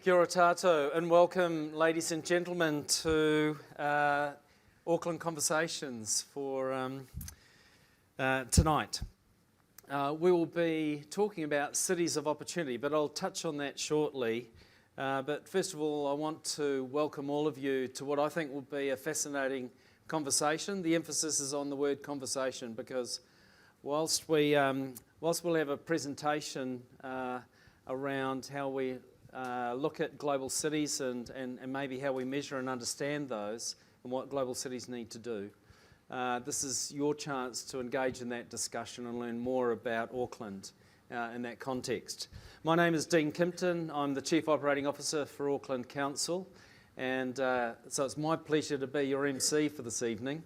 Kia ora tātou, and welcome, ladies and gentlemen, to Auckland Conversations for tonight. We will be talking about cities of opportunity, but I'll touch on that shortly. But first of all, I want to welcome all of you to what I think will be a fascinating conversation. The emphasis is on the word conversation because whilst we'll have a presentation around how we look at global cities and maybe how we measure and understand those and what global cities need to do. This is your chance to engage in that discussion and learn more about Auckland in that context. My name is Dean Kimpton. I'm the Chief Operating Officer for Auckland Council, and so it's my pleasure to be your MC for this evening.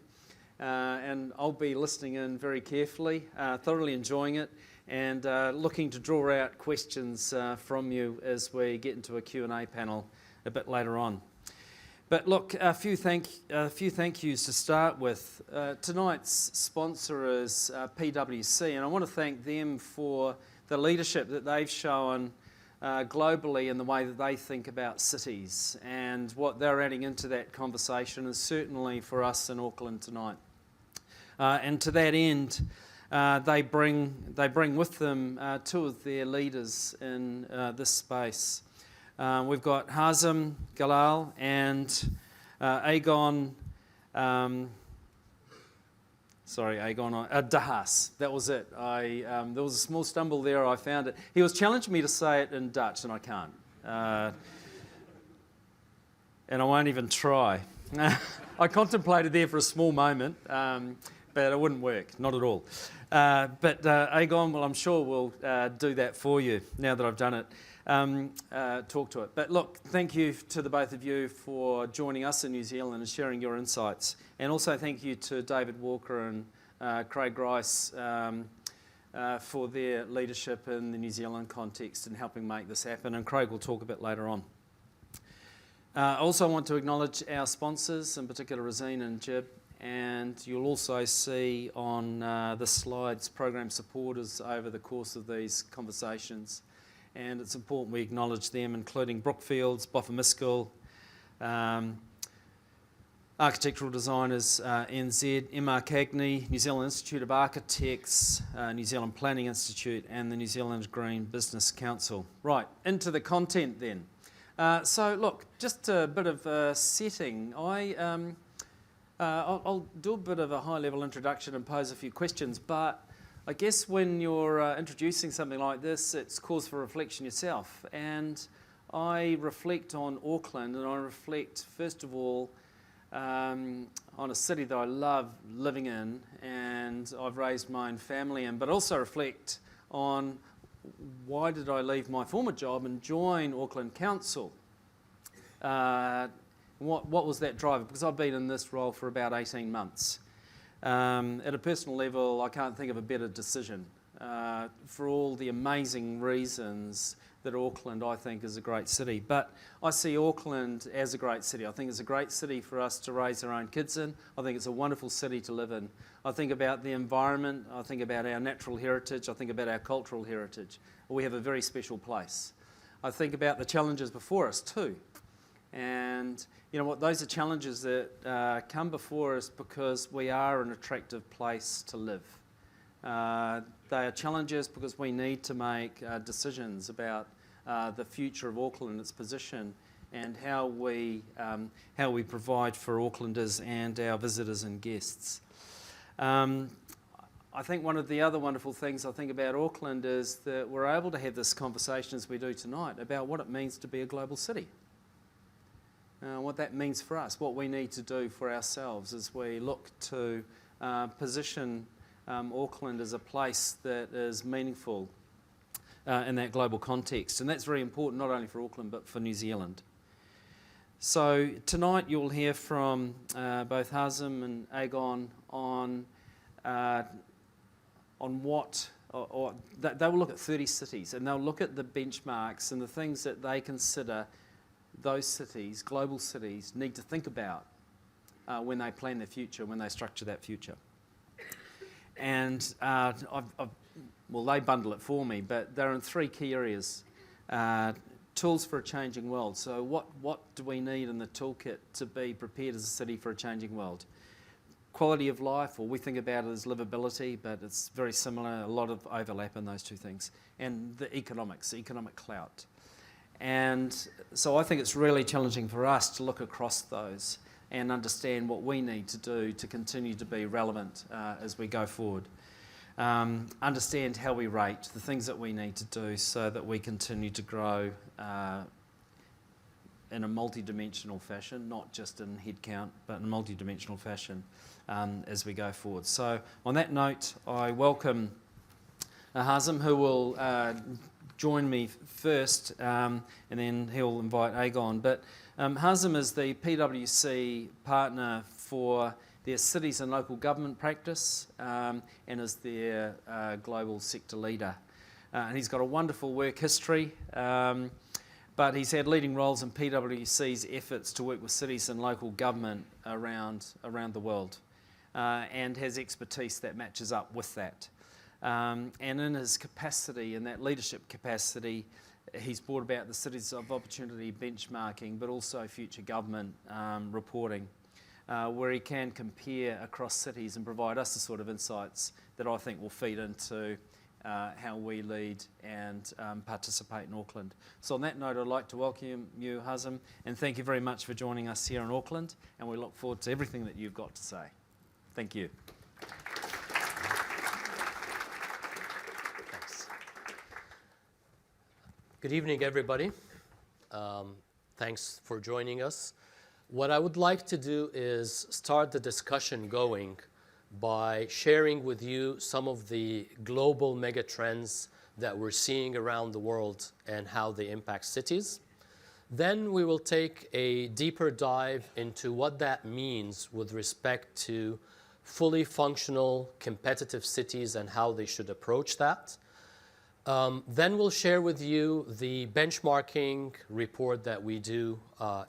And I'll be listening in very carefully, thoroughly enjoying it, and looking to draw out questions from you as we get into a Q&A panel a bit later on. But look, a few thank yous to start with. Tonight's sponsor is PwC, and I want to thank them for the leadership that they've shown globally in the way that they think about cities and what they're adding into that conversation, and certainly for us in Auckland tonight. And to that end, they bring with them two of their leaders in this space. We've got Hazem, Galal, and Egon. Egon. Haas. That was it. There was a small stumble there. I found it. He was challenging me to say it in Dutch, and I can't. And I won't even try. I contemplated there for a small moment. But it wouldn't work, not at all. But Egon, well, I'm sure will do that for you now that I've done it, talk to it. But look, thank you to the both of you for joining us in New Zealand and sharing your insights. And also thank you to David Walker and Craig Grice for their leadership in the New Zealand context and helping make this happen. And Craig will talk a bit later on. I also want to acknowledge our sponsors, in particular Rosine and Jib. And you'll also see on the slides program supporters over the course of these conversations. And it's important we acknowledge them, including Brookfields, Boffa-Miskell, Architectural Designers NZ, MR Cagney, New Zealand Institute of Architects, New Zealand Planning Institute, and the New Zealand Green Business Council. Right, into the content then. So look, just a bit of a setting. I'll do a bit of a high-level introduction and pose a few questions, but I guess when you're introducing something like this, it's cause for reflection yourself. And I reflect on Auckland, and I reflect, first of all, on a city that I love living in, and I've raised my own family in, but also reflect on why did I leave my former job and join Auckland Council? What was that driver? Because I've been in this role for about 18 months. At a personal level, I can't think of a better decision for all the amazing reasons that Auckland, I think, is a great city. But I see Auckland as a great city. I think it's a great city for us to raise our own kids in. I think it's a wonderful city to live in. I think about the environment. I think about our natural heritage. I think about our cultural heritage. We have a very special place. I think about the challenges before us too. And you know what? Those are challenges that come before us because we are an attractive place to live. They are challenges because we need to make decisions about the future of Auckland and its position and how we provide for Aucklanders and our visitors and guests. I think one of the other wonderful things I think about Auckland is that we're able to have this conversation as we do tonight about what it means to be a global city. What that means for us, what we need to do for ourselves as we look to position Auckland as a place that is meaningful in that global context. And that's very important not only for Auckland but for New Zealand. So tonight you'll hear from both Hazem and Egon on what they will look at 30 cities and they'll look at the benchmarks and the things that they consider those cities, global cities, need to think about when they plan their future, when they structure that future. And they bundle it for me, but they're in three key areas. tools for a changing world. So what do we need in the toolkit to be prepared as a city for a changing world? Quality of life, or we think about it as livability, but it's very similar, a lot of overlap in those two things. And the economic clout. And so I think it's really challenging for us to look across those and understand what we need to do to continue to be relevant as we go forward. Understand how we rate, the things that we need to do so that we continue to grow in a multi-dimensional fashion, not just in headcount, but in a multi-dimensional fashion as we go forward. So on that note, I welcome Hazem, who will join me first, and then he'll invite Egon. But Hazem is the PwC partner for their cities and local government practice and is their global sector leader. And he's got a wonderful work history, but he's had leading roles in PwC's efforts to work with cities and local government around the world, and has expertise that matches up with that. And in his capacity, in that leadership capacity, he's brought about the Cities of Opportunity benchmarking, but also future government reporting, where he can compare across cities and provide us the sort of insights that I think will feed into how we lead and participate in Auckland. So on that note, I'd like to welcome you, Hazem, and thank you very much for joining us here in Auckland, and we look forward to everything that you've got to say. Thank you. Thanks. Good evening, everybody. Thanks for joining us. What I would like to do is start the discussion going by sharing with you some of the global mega trends that we're seeing around the world and how they impact cities. Then we will take a deeper dive into what that means with respect to fully functional, competitive cities and how they should approach that. Then we'll share with you the benchmarking report that we do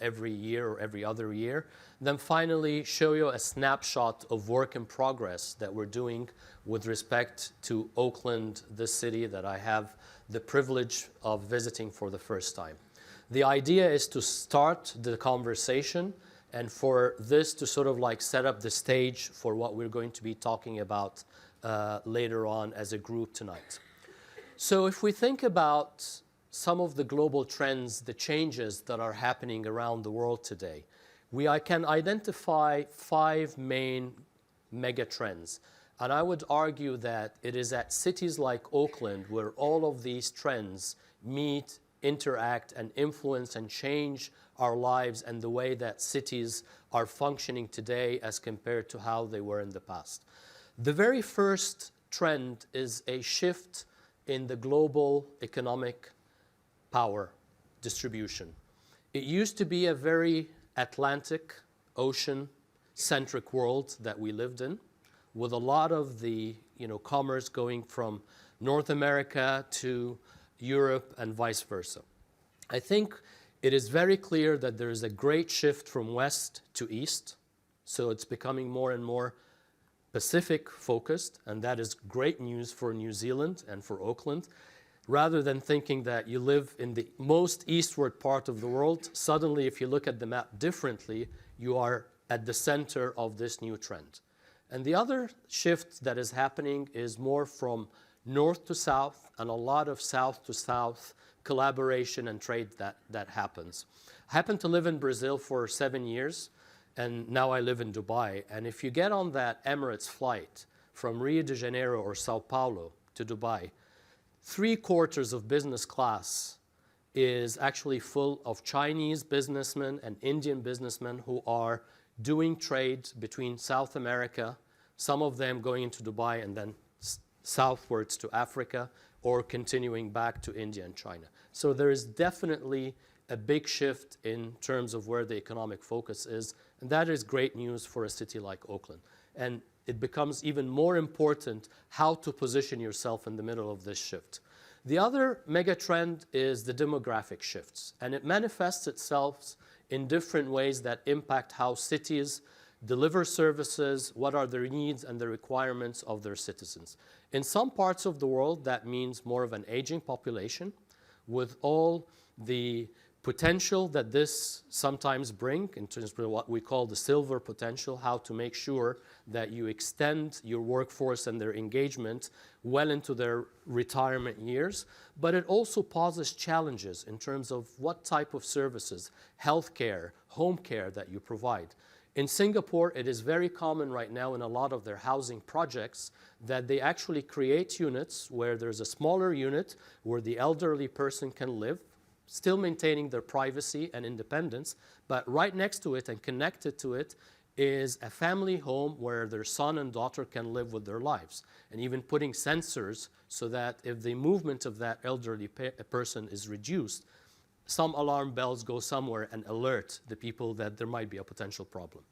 every year or every other year. Then finally show you a snapshot of work in progress that we're doing with respect to Auckland, this city that I have the privilege of visiting for the first time. The idea is to start the conversation and for this to sort of like set up the stage for what we're going to be talking about later on as a group tonight. So if we think about some of the global trends, the changes that are happening around the world today, I can identify 5 main mega trends. And I would argue that it is at cities like Auckland where all of these trends meet, interact, and influence and change our lives and the way that cities are functioning today as compared to how they were in the past. The very first trend is a shift in the global economic power distribution. It used to be a very Atlantic Ocean-centric world that we lived in, with a lot of the commerce going from North America to Europe and vice versa. I think it is very clear that there is a great shift from west to east, so it's becoming more and more Pacific focused, and that is great news for New Zealand and for Auckland. Rather than thinking that you live in the most eastward part of the world, suddenly if you look at the map differently, you are at the center of this new trend. And the other shift that is happening is more from north to south and a lot of south to south collaboration and trade that happens. I happened to live in Brazil for 7 years. And now I live in Dubai. And if you get on that Emirates flight from Rio de Janeiro or Sao Paulo to Dubai, 3/4 of business class is actually full of Chinese businessmen and Indian businessmen who are doing trade between South America, some of them going into Dubai and then southwards to Africa or continuing back to India and China. So there is definitely a big shift in terms of where the economic focus is, and that is great news for a city like Auckland. And it becomes even more important how to position yourself in the middle of this shift. The other mega trend is the demographic shifts, and it manifests itself in different ways that impact how cities deliver services, what are their needs and the requirements of their citizens. In some parts of the world, that means more of an aging population with all the potential that this sometimes brings in terms of what we call the silver potential, how to make sure that you extend your workforce and their engagement well into their retirement years. But it also poses challenges in terms of what type of services, healthcare, home care that you provide. In Singapore, it is very common right now in a lot of their housing projects that they actually create units where there's a smaller unit where the elderly person can live, still maintaining their privacy and independence, but right next to it and connected to it is a family home where their son and daughter can live with their lives, and even putting sensors so that if the movement of that elderly person is reduced, some alarm bells go somewhere and alert the people that there might be a potential problem.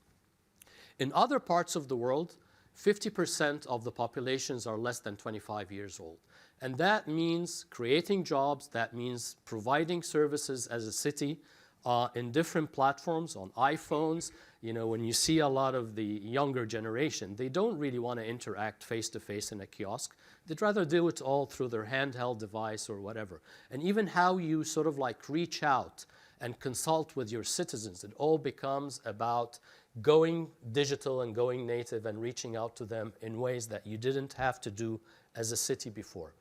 In other parts of the world, 50% of the populations are less than 25 years old. And that means creating jobs, that means providing services as a city in different platforms, on iPhones. You know, when you see a lot of the younger generation, they don't really want to interact face-to-face in a kiosk. They'd rather do it all through their handheld device or whatever. And even how you sort of like reach out and consult with your citizens, it all becomes about going digital and going native and reaching out to them in ways that you didn't have to do as a city before.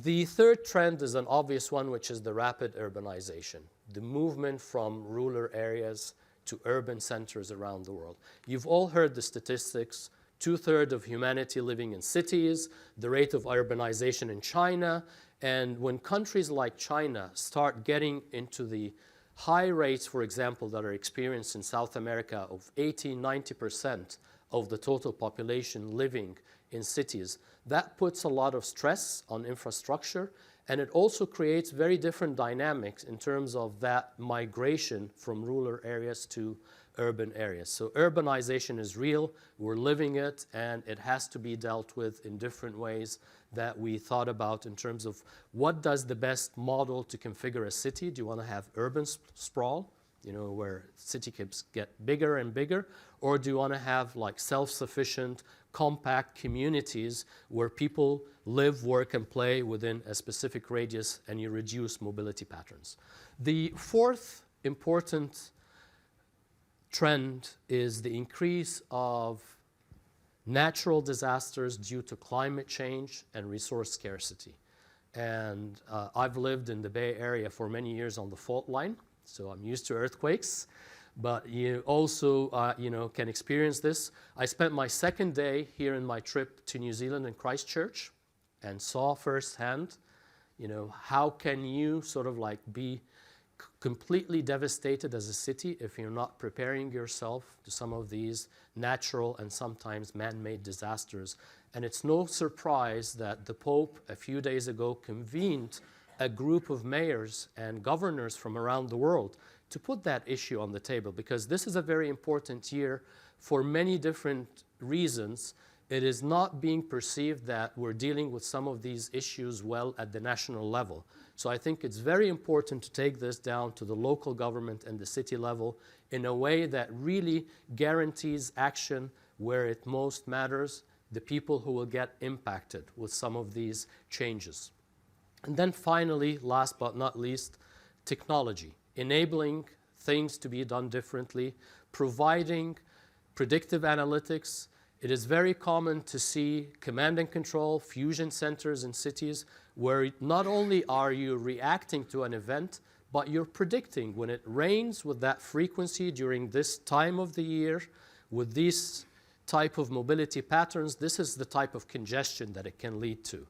The third trend is an obvious one, which is the rapid urbanization, the movement from rural areas to urban centers around the world. You've all heard the statistics, 2/3 of humanity living in cities, the rate of urbanization in China, and when countries like China start getting into the high rates, for example, that are experienced in South America of 80–90% of the total population living in cities, that puts a lot of stress on infrastructure, and it also creates very different dynamics in terms of that migration from rural areas to urban areas. So urbanization is real, we're living it, and it has to be dealt with in different ways that we thought about in terms of what does the best model to configure a city. Do you want to have urban sprawl, you know, where cityscapes get bigger and bigger, or do you want to have like self-sufficient, compact communities where people live, work, and play within a specific radius and you reduce mobility patterns? The fourth important trend is the increase of natural disasters due to climate change and resource scarcity. And I've lived in the Bay Area for many years on the fault line, so I'm used to earthquakes. But you also can experience this. I spent my second day here in my trip to New Zealand in Christchurch and saw firsthand, how can you sort of like be completely devastated as a city if you're not preparing yourself to some of these natural and sometimes man-made disasters. And it's no surprise that the Pope a few days ago convened a group of mayors and governors from around the world to put that issue on the table, because this is a very important year for many different reasons. It is not being perceived that we're dealing with some of these issues well at the national level. So I think it's very important to take this down to the local government and the city level in a way that really guarantees action where it most matters, the people who will get impacted with some of these changes. And then finally, last but not least, technology. Enabling things to be done differently, providing predictive analytics. It is very common to see command and control fusion centers in cities where not only are you reacting to an event, but you're predicting when it rains with that frequency during this time of the year, with these type of mobility patterns, this is the type of congestion that it can lead to.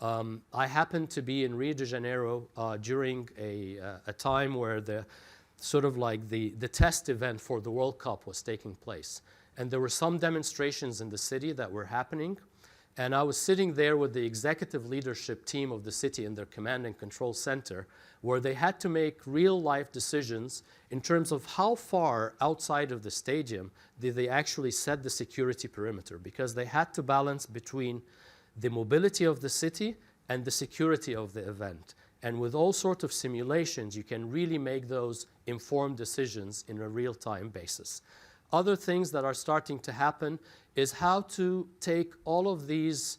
I happened to be in Rio de Janeiro during a time where the test event for the World Cup was taking place. And there were some demonstrations in the city that were happening. And I was sitting there with the executive leadership team of the city in their command and control center, where they had to make real-life decisions in terms of how far outside of the stadium did they actually set the security perimeter, because they had to balance between the mobility of the city and the security of the event. And with all sorts of simulations, you can really make those informed decisions in a real-time basis. Other things that are starting to happen is how to take all of these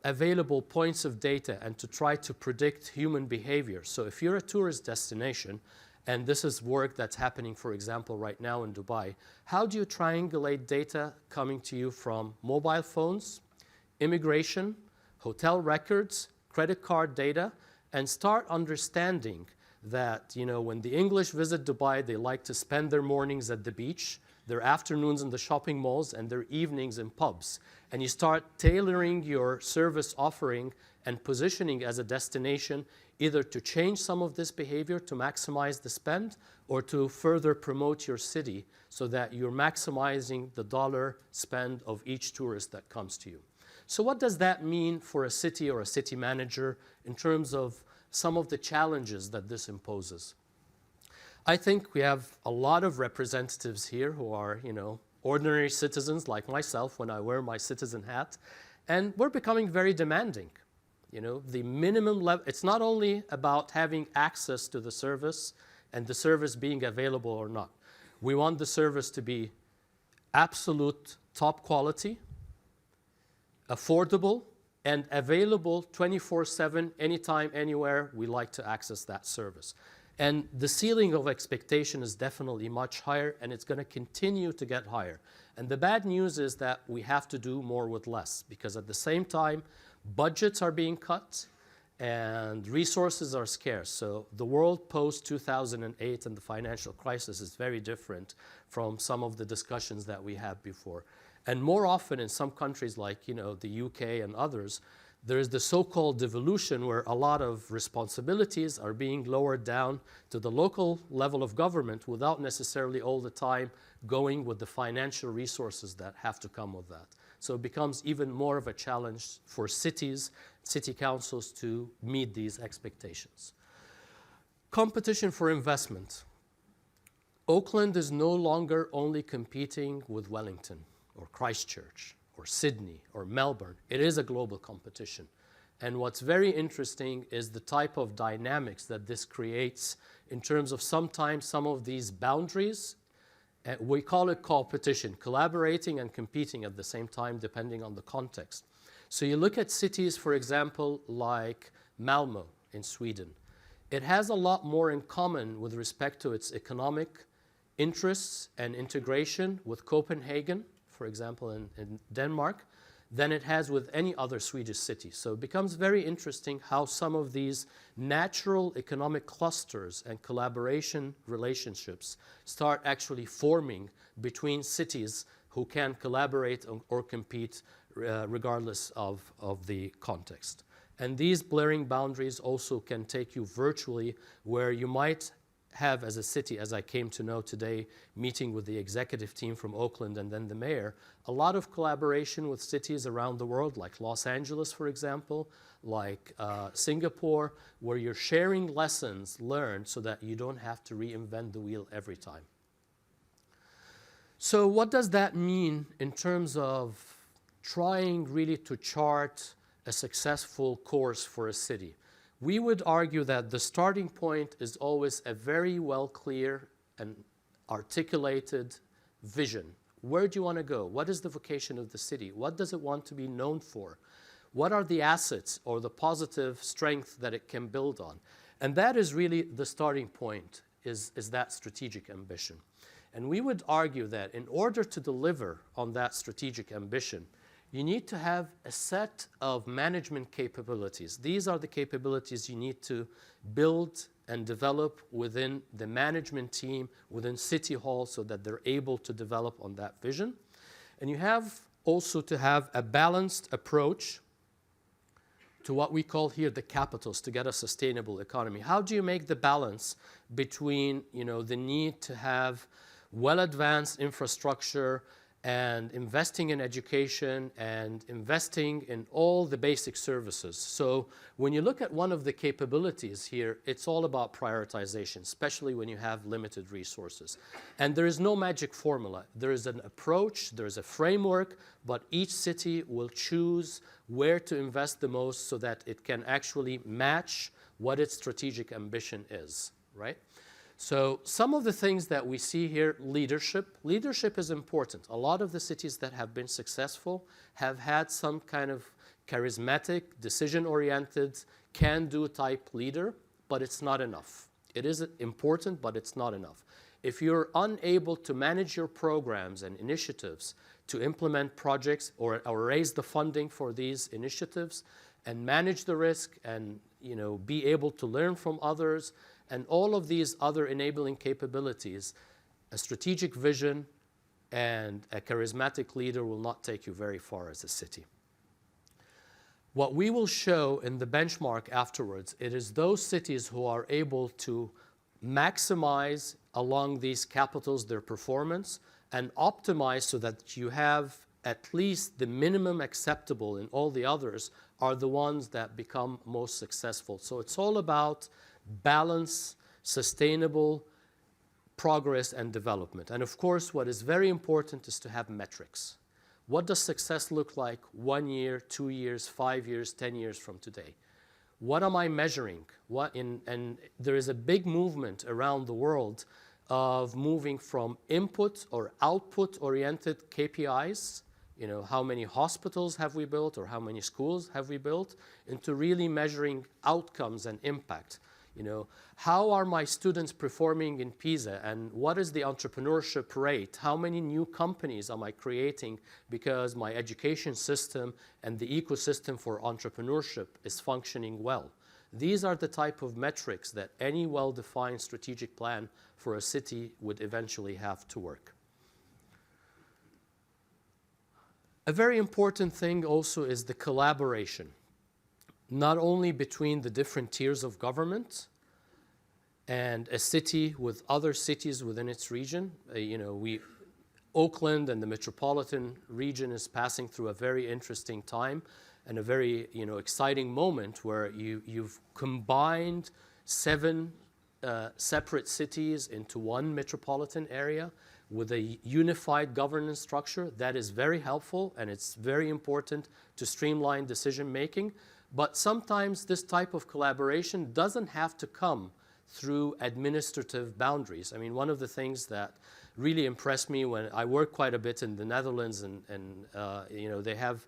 available points of data and to try to predict human behavior. So if you're a tourist destination, and this is work that's happening, for example, right now in Dubai, how do you triangulate data coming to you from mobile phones, immigration, hotel records, credit card data, and start understanding that, when the English visit Dubai, they like to spend their mornings at the beach, their afternoons in the shopping malls, and their evenings in pubs. And you start tailoring your service offering and positioning as a destination either to change some of this behavior to maximize the spend or to further promote your city so that you're maximizing the dollar spend of each tourist that comes to you. So what does that mean for a city or a city manager in terms of some of the challenges that this imposes? I think we have a lot of representatives here who are, ordinary citizens like myself when I wear my citizen hat, and we're becoming very demanding. The minimum level, it's not only about having access to the service and the service being available or not. We want the service to be absolute top quality, affordable, and available 24/7, anytime, anywhere we like to access that service. And the ceiling of expectation is definitely much higher, and it's going to continue to get higher. And the bad news is that we have to do more with less, because at the same time, budgets are being cut and resources are scarce. So the world post-2008 and the financial crisis is very different from some of the discussions that we had before. And more often in some countries like, the UK and others, there is the so-called devolution where a lot of responsibilities are being lowered down to the local level of government without necessarily all the time going with the financial resources that have to come with that. So it becomes even more of a challenge for cities, city councils to meet these expectations. Competition for investment. Auckland is no longer only competing with Wellington or Christchurch or Sydney or Melbourne. It is a global competition. And what's very interesting is the type of dynamics that this creates in terms of sometimes some of these boundaries. We call it competition, collaborating and competing at the same time depending on the context. So you look at cities, for example, like Malmö in Sweden. It has a lot more in common with respect to its economic interests and integration with Copenhagen, for example, in Denmark, than it has with any other Swedish city. So it becomes very interesting how some of these natural economic clusters and collaboration relationships start actually forming between cities who can collaborate or compete regardless of the context. And these blurring boundaries also can take you virtually where you might have as a city, as I came to know today, meeting with the executive team from Auckland and then the mayor, a lot of collaboration with cities around the world, like Los Angeles, for example, like Singapore, where you're sharing lessons learned so that you don't have to reinvent the wheel every time. So what does that mean in terms of trying really to chart a successful course for a city? We would argue that the starting point is always a very well clear and articulated vision. Where do you want to go? What is the vocation of the city? What does it want to be known for? What are the assets or the positive strength that it can build on? And that is really the starting point, is that strategic ambition. And we would argue that in order to deliver on that strategic ambition, you need to have a set of management capabilities. These are the capabilities you need to build and develop within the management team, within City Hall, so that they're able to develop on that vision. And you have also to have a balanced approach to what we call here the capitals to get a sustainable economy. How do you make the balance between, the need to have well-advanced infrastructure and investing in education and investing in all the basic services? So when you look at one of the capabilities here, it's all about prioritization, especially when you have limited resources. And there is no magic formula. There is an approach, there is a framework, but each city will choose where to invest the most so that it can actually match what its strategic ambition is, right? So some of the things that we see here, leadership. Leadership is important. A lot of the cities that have been successful have had some kind of charismatic, decision-oriented, can-do type leader, but it's not enough. It is important, but it's not enough. If you're unable to manage your programs and initiatives to implement projects or raise the funding for these initiatives and manage the risk and be able to learn from others and all of these other enabling capabilities, a strategic vision and a charismatic leader will not take you very far as a city. What we will show in the benchmark afterwards, it is those cities who are able to maximize along these capitals their performance and optimize so that you have at least the minimum acceptable in all the others are the ones that become most successful. So it's all about balance, sustainable progress and development. And of course, what is very important is to have metrics. What does success look like 1 year, 2 years, 5 years, 10 years from today? What am I measuring? And there is a big movement around the world of moving from input or output-oriented KPIs, how many hospitals have we built or how many schools have we built, into really measuring outcomes and impact. How are my students performing in PISA and what is the entrepreneurship rate? How many new companies am I creating because my education system and the ecosystem for entrepreneurship is functioning well? These are the type of metrics that any well-defined strategic plan for a city would eventually have to work. A very important thing also is the collaboration, not only between the different tiers of government and a city with other cities within its region. Auckland and the metropolitan region is passing through a very interesting time and a very exciting moment where you've combined 7 separate cities into one metropolitan area with a unified governance structure. That is very helpful and it's very important to streamline decision making. But sometimes this type of collaboration doesn't have to come through administrative boundaries. I mean, one of the things that really impressed me when I worked quite a bit in the Netherlands and they have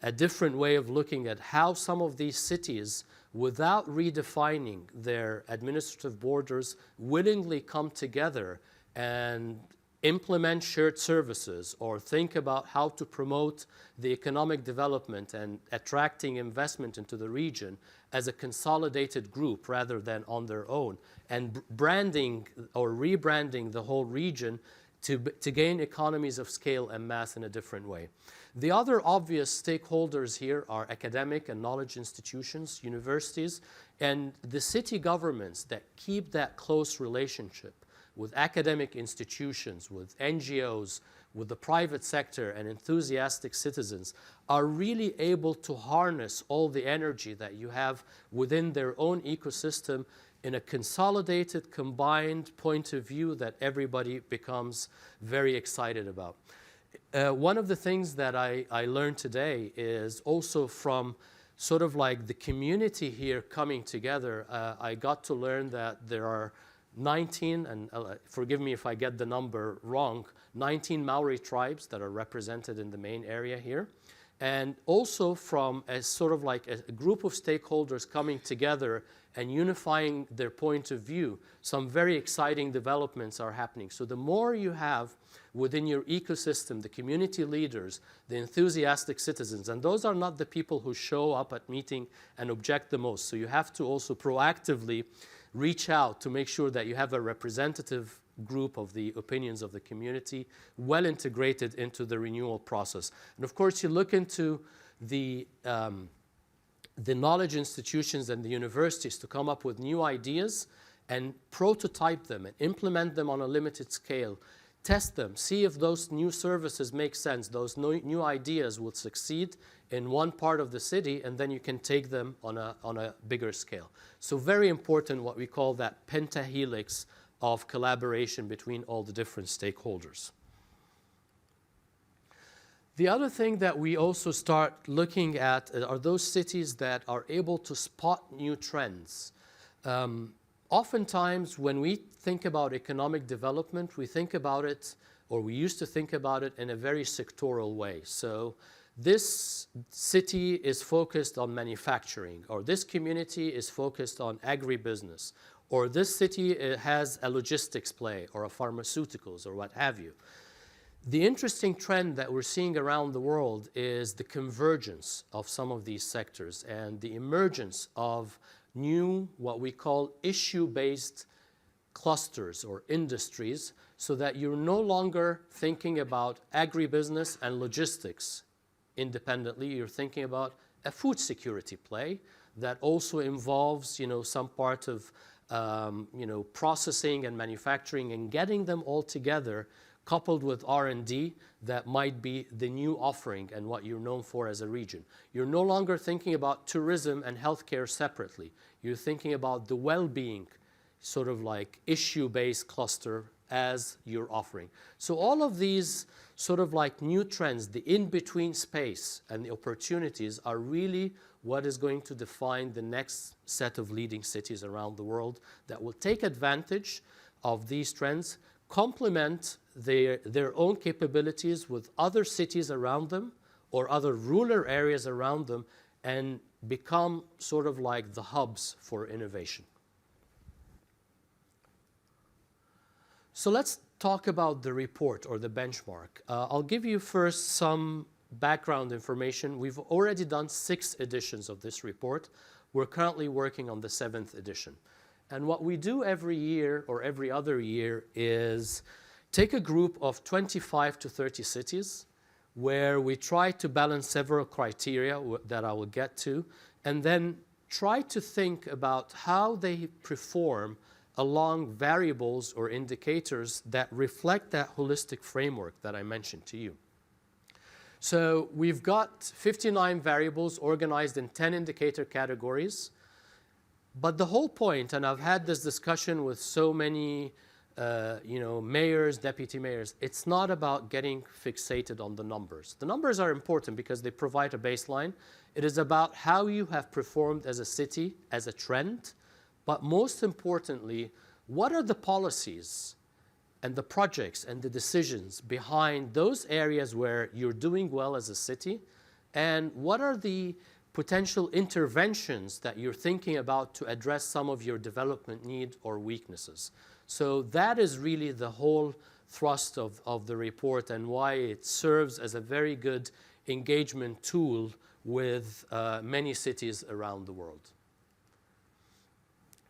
a different way of looking at how some of these cities, without redefining their administrative borders, willingly come together and implement shared services or think about how to promote the economic development and attracting investment into the region as a consolidated group rather than on their own, and branding or rebranding the whole region to gain economies of scale and mass in a different way. The other obvious stakeholders here are academic and knowledge institutions, universities, and the city governments that keep that close relationship with academic institutions, with NGOs, with the private sector and enthusiastic citizens are really able to harness all the energy that you have within their own ecosystem in a consolidated, combined point of view that everybody becomes very excited about. One of the things that I learned today is also from sort of like the community here coming together. I got to learn that there are 19, and forgive me if I get the number wrong, 19 Maori tribes that are represented in the main area here. And also from a sort of like a group of stakeholders coming together and unifying their point of view, some very exciting developments are happening. So the more you have within your ecosystem, the community leaders, the enthusiastic citizens, and those are not the people who show up at meeting and object the most. So you have to also proactively reach out to make sure that you have a representative group of the opinions of the community well integrated into the renewal process. And of course, you look into the knowledge institutions and the universities to come up with new ideas and prototype them and implement them on a limited scale. Test them, see if those new services make sense, those new ideas will succeed in one part of the city, and then you can take them on a bigger scale. So very important what we call that pentahelix of collaboration between all the different stakeholders. The other thing that we also start looking at are those cities that are able to spot new trends. Oftentimes, when we think about economic development, we think about it, or we used to think about it in a very sectoral way. So this city is focused on manufacturing, or this community is focused on agribusiness, or this city has a logistics play, or a pharmaceuticals, or what have you. The interesting trend that we're seeing around the world is the convergence of some of these sectors and the emergence of new, what we call issue-based clusters or industries, so that you're no longer thinking about agribusiness and logistics independently. You're thinking about a food security play that also involves, some part of, processing and manufacturing, and getting them all together, coupled with R&D, that might be the new offering and what you're known for as a region. You're no longer thinking about tourism and healthcare separately. You're thinking about the well-being, sort of like issue-based cluster as your offering. So all of these sort of like new trends, the in-between space and the opportunities, are really what is going to define the next set of leading cities around the world that will take advantage of these trends, complement their own capabilities with other cities around them or other rural areas around them, and become sort of like the hubs for innovation. So let's talk about the report or the benchmark. I'll give you first some background information. We've already done 6 editions of this report. We're currently working on the 7th edition. And what we do every year or every other year is take a group of 25 to 30 cities where we try to balance several criteria that I will get to, and then try to think about how they perform along variables or indicators that reflect that holistic framework that I mentioned to you. So we've got 59 variables organized in 10 indicator categories. But the whole point, and I've had this discussion with so many mayors, deputy mayors, it's not about getting fixated on the numbers. The numbers are important because they provide a baseline. It is about how you have performed as a city, as a trend, but most importantly, what are the policies and the projects and the decisions behind those areas where you're doing well as a city, and what are the potential interventions that you're thinking about to address some of your development need or weaknesses. So that is really the whole thrust of the report, and why it serves as a very good engagement tool with many cities around the world.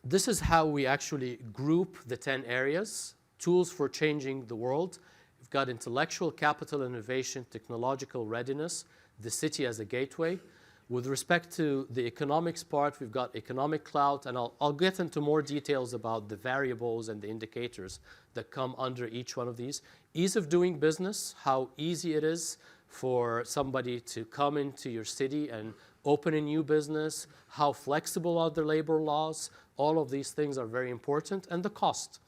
This is how we actually group the 10 areas: tools for changing the world. We've got intellectual capital, innovation, technological readiness, the city as a gateway. With respect to the economics part, we've got economic clout, and I'll get into more details about the variables and the indicators that come under each one of these. Ease of doing business, how easy it is for somebody to come into your city and open a new business, how flexible are the labor laws, all of these things are very important, and the cost.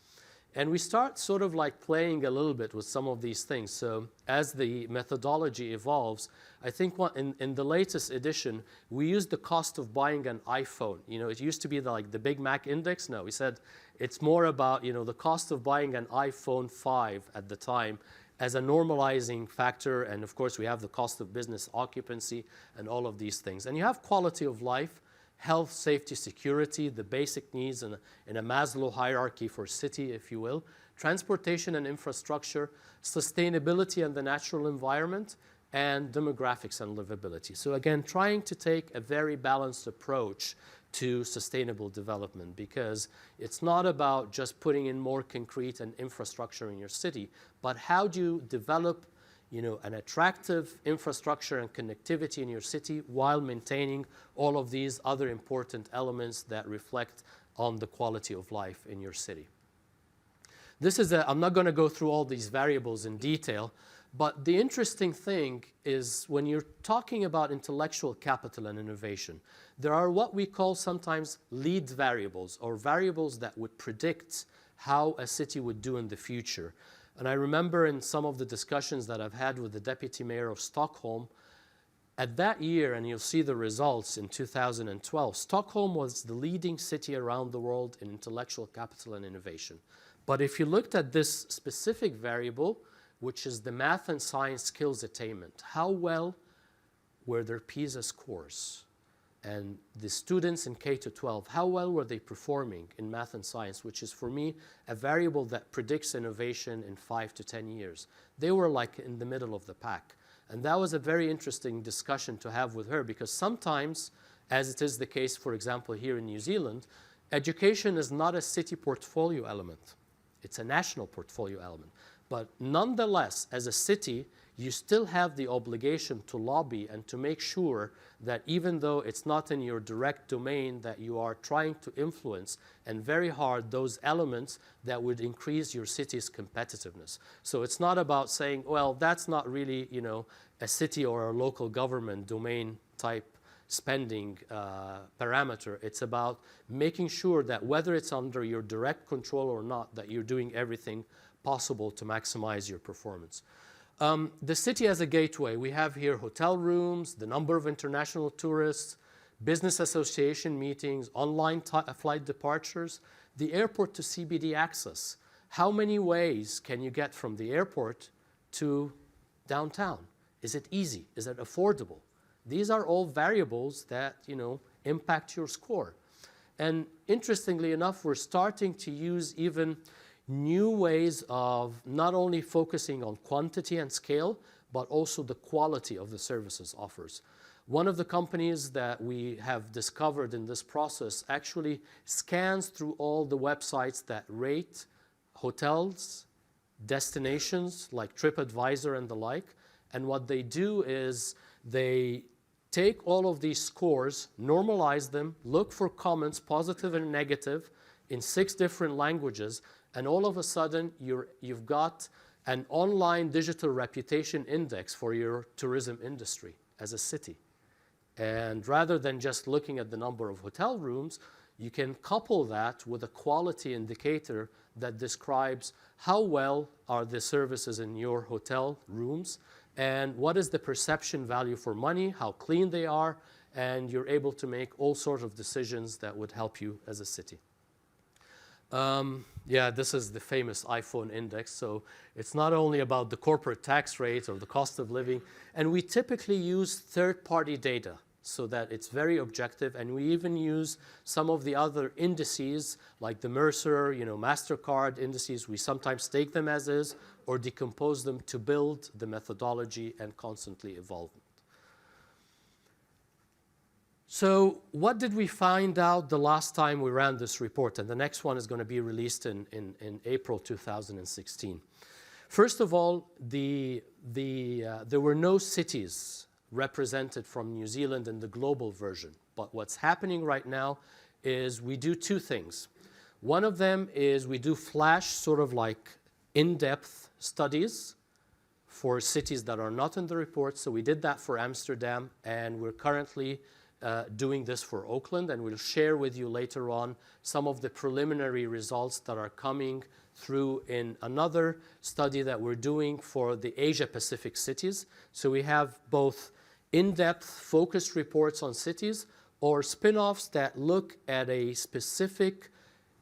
And we start sort of like playing a little bit with some of these things. So as the methodology evolves, I think in the latest edition, we used the cost of buying an iPhone. It used to be like the Big Mac index. No, we said it's more about, the cost of buying an iPhone 5 at the time as a normalizing factor. And of course, we have the cost of business occupancy and all of these things. And you have quality of life, health, safety, security, the basic needs in a Maslow hierarchy for city, if you will, transportation and infrastructure, sustainability and the natural environment, and demographics and livability. So again, trying to take a very balanced approach to sustainable development, because it's not about just putting in more concrete and infrastructure in your city, but how do you develop an attractive infrastructure and connectivity in your city while maintaining all of these other important elements that reflect on the quality of life in your city. I'm not going to go through all these variables in detail, but the interesting thing is when you're talking about intellectual capital and innovation, there are what we call sometimes lead variables, or variables that would predict how a city would do in the future. And I remember in some of the discussions that I've had with the Deputy Mayor of Stockholm, at that year, and you'll see the results in 2012, Stockholm was the leading city around the world in intellectual capital and innovation. But if you looked at this specific variable, which is the math and science skills attainment, how well were their PISA scores. And the students in K to 12, how well were they performing in math and science, which is for me a variable that predicts innovation in 5 to 10 years. They were like in the middle of the pack. And that was a very interesting discussion to have with her, because sometimes, as it is the case, for example, here in New Zealand, education is not a city portfolio element. It's a national portfolio element. But nonetheless, as a city, you still have the obligation to lobby and to make sure that even though it's not in your direct domain, that you are trying to influence and very hard those elements that would increase your city's competitiveness. So it's not about saying, well, that's not really, you know, a city or a local government domain type spending parameter. It's about making sure that whether it's under your direct control or not, that you're doing everything possible to maximize your performance. The city as a gateway, we have here hotel rooms, the number of international tourists, business association meetings, online flight departures, the airport to CBD access. How many ways can you get from the airport to downtown? Is it easy? Is it affordable? These are all variables that, you know, impact your score. And interestingly enough, we're starting to use even new ways of not only focusing on quantity and scale, but also the quality of the services offers. One of the companies that we have discovered in this process actually scans through all the websites that rate hotels, destinations like TripAdvisor and the like. And what they do is they take all of these scores, normalize them, look for comments, positive and negative, in 6 different languages, and all of a sudden you've got an online digital reputation index for your tourism industry as a city. And rather than just looking at the number of hotel rooms, you can couple that with a quality indicator that describes how well are the services in your hotel rooms and what is the perception value for money, how clean they are, and you're able to make all sorts of decisions that would help you as a city. Yeah, this is the famous iPhone index. So it's not only about the corporate tax rate or the cost of living. And we typically use third-party data so that it's very objective. And we even use some of the other indices like the Mercer, you know, MasterCard indices. We sometimes take them as is or decompose them to build the methodology and constantly evolve it. So what did we find out the last time we ran this report? And the next one is going to be released in April 2016. First of all, there were no cities represented from New Zealand in the global version. But what's happening right now is we do 2 things. One of them is we do flash sort of like in-depth studies for cities that are not in the report. So we did that for Amsterdam, and we're currently doing this for Auckland, and we'll share with you later on some of the preliminary results that are coming through in another study that we're doing for the Asia Pacific cities. So we have both in-depth focused reports on cities or spin-offs that look at a specific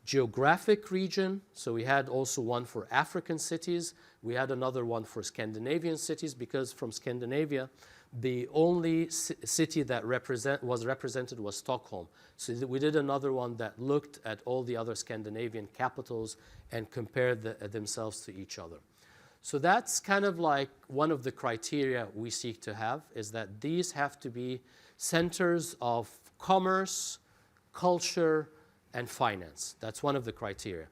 geographic region. So we had also one for African cities. We had another one for Scandinavian cities, because from Scandinavia, the only city that was represented was Stockholm. So we did another one that looked at all the other Scandinavian capitals and compared themselves to each other. So that's kind of like one of the criteria we seek to have, is that these have to be centers of commerce, culture, and finance. That's one of the criteria.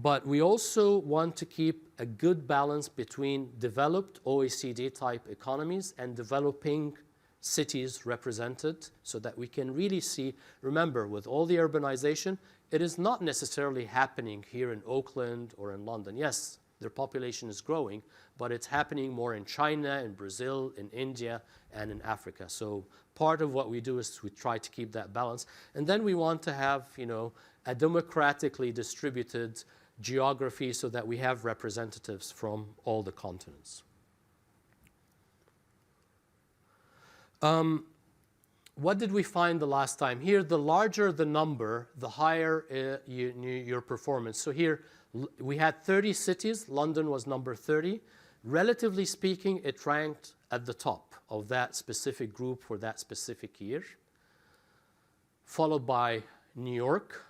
But we also want to keep a good balance between developed OECD-type economies and developing cities represented, so that we can really see, remember, with all the urbanization, it is not necessarily happening here in Auckland or in London. Yes, their population is growing, but it's happening more in China, in Brazil, in India, and in Africa. So part of what we do is we try to keep that balance. And then we want to have, you know, a democratically distributed geography so that we have representatives from all the continents. What did we find the last time? Here, the larger the number, the higher your performance. So here, we had 30 cities. London was number 30. Relatively speaking, it ranked at the top of that specific group for that specific year, followed by New York.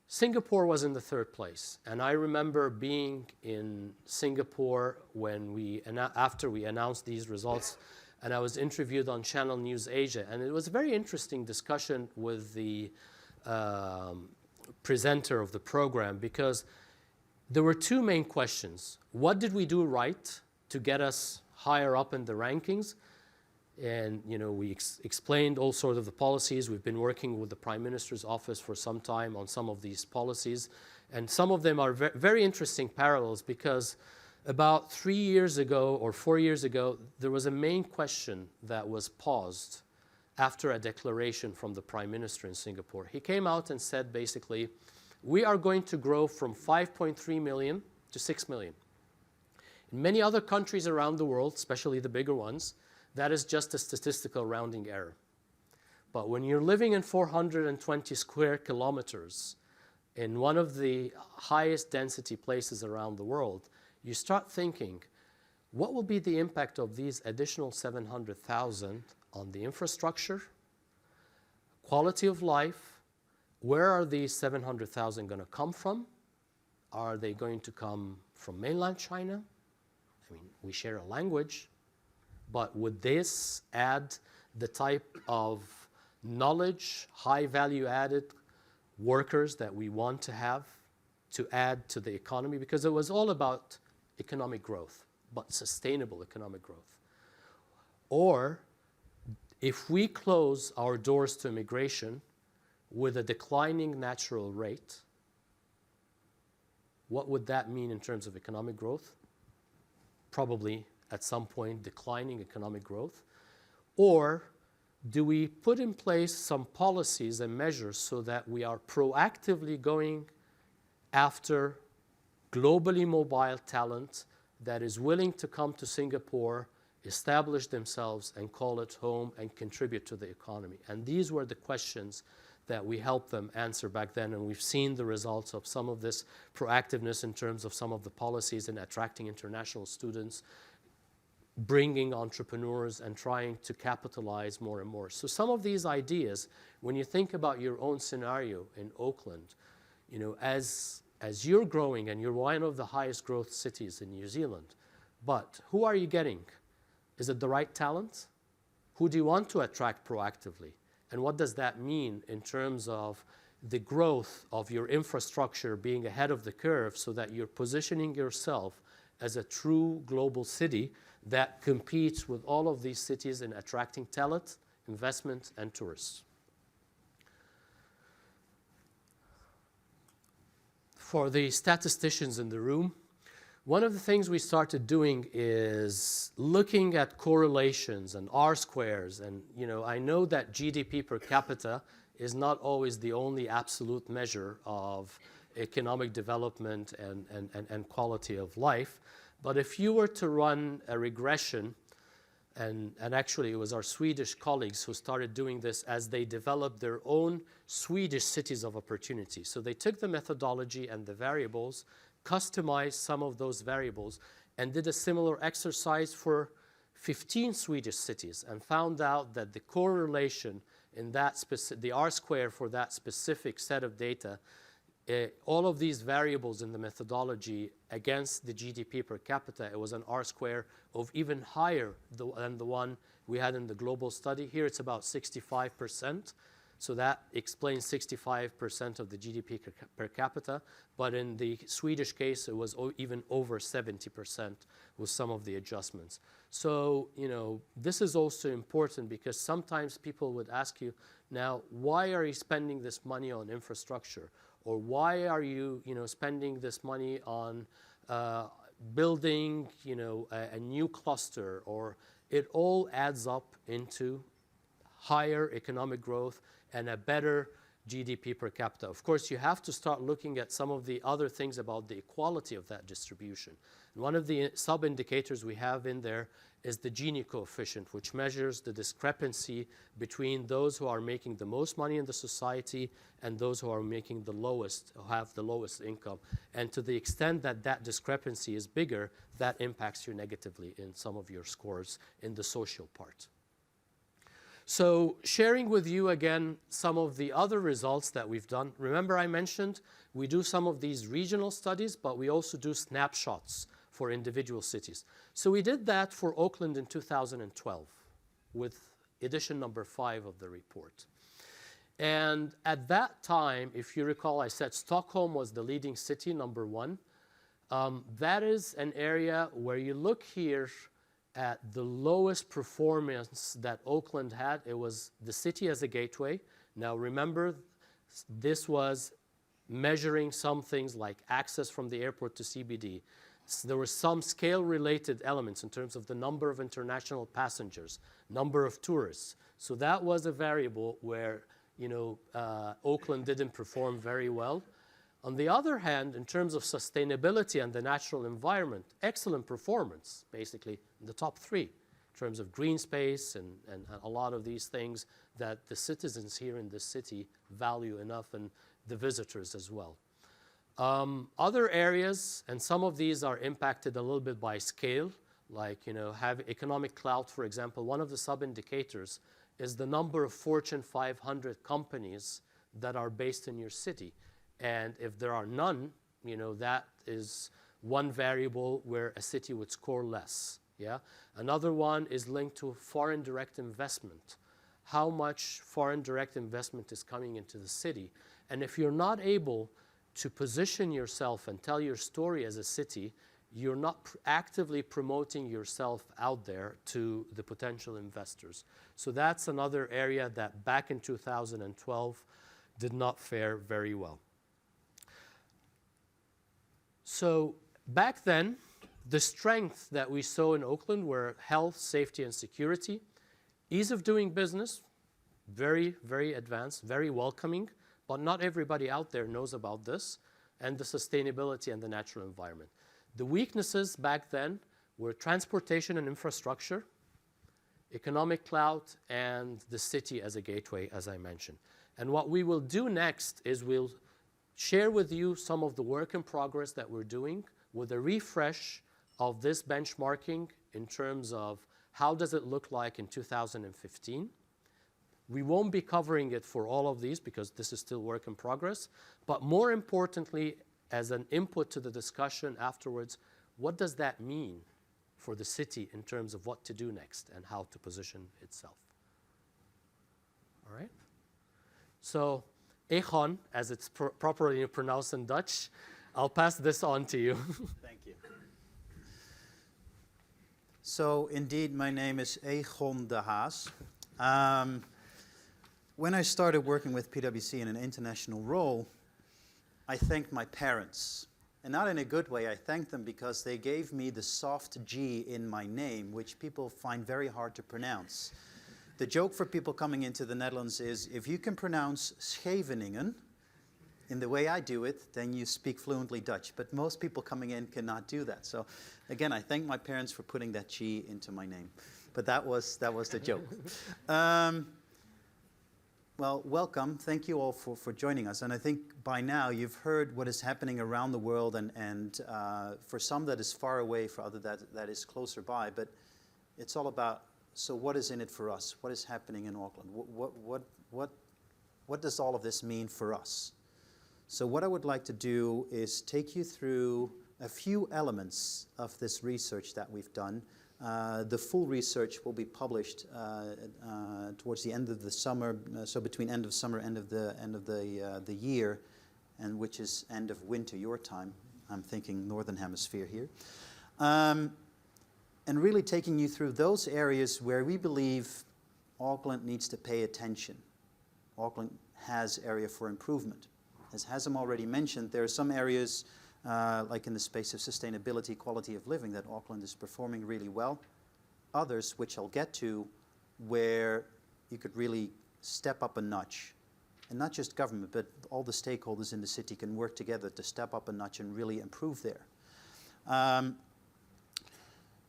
Singapore was in the third place, and I remember being in Singapore after we announced these results, and I was interviewed on Channel News Asia, and it was a very interesting discussion with the presenter of the program, because there were two main questions. What did we do right to get us higher up in the rankings? And we explained all sorts of the policies. We've been working with the Prime Minister's office for some time on some of these policies. And some of them are very interesting parallels, because about 3 years ago or 4 years ago, there was a main question that was paused after a declaration from the Prime Minister in Singapore. He came out and said, basically, we are going to grow from 5.3 million to 6 million. In many other countries around the world, especially the bigger ones, that is just a statistical rounding error. But when you're living in 420 square kilometers in one of the highest density places around the world, you start thinking, what will be the impact of these additional 700,000 on the infrastructure, quality of life? Where are these 700,000 going to come from? Are they going to come from mainland China? I mean, we share a language. But would this add the type of knowledge, high value added workers that we want to have to add to the economy? Because it was all about economic growth, but sustainable economic growth. Or if we close our doors to immigration with a declining natural rate, what would that mean in terms of economic growth? Probably at some point declining economic growth. Or do we put in place some policies and measures so that we are proactively going after globally mobile talent that is willing to come to Singapore, establish themselves and call it home and contribute to the economy? And these were the questions that we helped them answer back then, and we've seen the results of some of this proactiveness in terms of some of the policies in attracting international students, bringing entrepreneurs and trying to capitalize more and more. So some of these ideas, when you think about your own scenario in Auckland, as you're growing and you're one of the highest growth cities in New Zealand, but who are you getting? Is it the right talent? Who do you want to attract proactively? And what does that mean in terms of the growth of your infrastructure being ahead of the curve so that you're positioning yourself as a true global city that competes with all of these cities in attracting talent, investment, and tourists? For the statisticians in the room, one of the things we started doing is looking at correlations and R-squares. And I know that GDP per capita is not always the only absolute measure of economic development and quality of life. But if you were to run a regression, and actually it was our Swedish colleagues who started doing this as they developed their own Swedish cities of opportunity. So they took the methodology and the variables, customized some of those variables, and did a similar exercise for 15 Swedish cities, and found out that the correlation in that the R-square for that specific set of data, all of these variables in the methodology against the GDP per capita, it was an R-square of even higher than the one we had in the global study. Here it's about 65%. So that explains 65% of the GDP per capita. But in the Swedish case, it was even over 70% with some of the adjustments. So, this is also important, because sometimes people would ask you, now, why are you spending this money on infrastructure? Or why are you, spending this money on building, a new cluster? Or it all adds up into higher economic growth and a better GDP per capita. Of course, you have to start looking at some of the other things about the equality of that distribution. And one of the sub-indicators we have in there is the Gini coefficient, which measures the discrepancy between those who are making the most money in the society and those who are making the lowest, who have the lowest income. And to the extent that that discrepancy is bigger, that impacts you negatively in some of your scores in the social part. So sharing with you again some of the other results that we've done. Remember I mentioned we do some of these regional studies, but we also do snapshots for individual cities. So we did that for Auckland in 2012 with edition number 5 of the report. And at that time, if you recall, I said Stockholm was the leading city, number 1. That is an area where you look here at the lowest performance that Auckland had. It was the city as a gateway. Now remember, this was measuring some things like access from the airport to CBD. So there were some scale-related elements in terms of the number of international passengers, number of tourists. So that was a variable where, Auckland didn't perform very well. On the other hand, in terms of sustainability and the natural environment, excellent performance, basically, in the top 3, in terms of green space and a lot of these things that the citizens here in this city value enough, and the visitors as well. Other areas, and some of these are impacted a little bit by scale, like, have economic clout, for example. One of the sub-indicators is the number of Fortune 500 companies that are based in your city. And if there are none, that is one variable where a city would score less. Yeah. Another one is linked to foreign direct investment. How much foreign direct investment is coming into the city? And if you're not able to position yourself and tell your story as a city, you're not actively promoting yourself out there to the potential investors. So that's another area that back in 2012 did not fare very well. So back then, the strength that we saw in Auckland were health, safety, and security. Ease of doing business, very, very advanced, very welcoming, but not everybody out there knows about this, and the sustainability and the natural environment. The weaknesses back then were transportation and infrastructure, economic clout, and the city as a gateway, as I mentioned. And what we will do next is we'll share with you some of the work in progress that we're doing with a refresh of this benchmarking in terms of how does it look like in 2015. We won't be covering it for all of these because this is still work in progress, but more importantly, as an input to the discussion afterwards, what does that mean for the city in terms of what to do next and how to position itself? All right? So, Egon, as it's properly pronounced in Dutch, I'll pass this on to you. Thank you. So, indeed, my name is Egon de Haas. When I started working with PwC in an international role, I thanked my parents. And not in a good way, I thanked them because they gave me the soft G in my name, which people find very hard to pronounce. The joke for people coming into the Netherlands is, if you can pronounce Scheveningen in the way I do it, then you speak fluently Dutch. But most people coming in cannot do that. So again, I thank my parents for putting that G into my name. But that was the joke. Well, welcome. Thank you all for joining us. And I think by now you've heard what is happening around the world, and for some that is far away, for others that is closer by. But it's all about, so what is in it for us? What is happening in Auckland? What does all of this mean for us? So what I would like to do is take you through a few elements of this research that we've done. The full research will be published towards the end of the summer, so between end of summer, end of the year, and which is end of winter, your time. I'm thinking Northern Hemisphere here. And really taking you through those areas where we believe Auckland needs to pay attention. Auckland has area for improvement. As Hazem already mentioned, there are some areas like in the space of sustainability, quality of living, that Auckland is performing really well. Others, which I'll get to, where you could really step up a notch And not just government, but all the stakeholders in the city can work together to step up a notch and really improve there.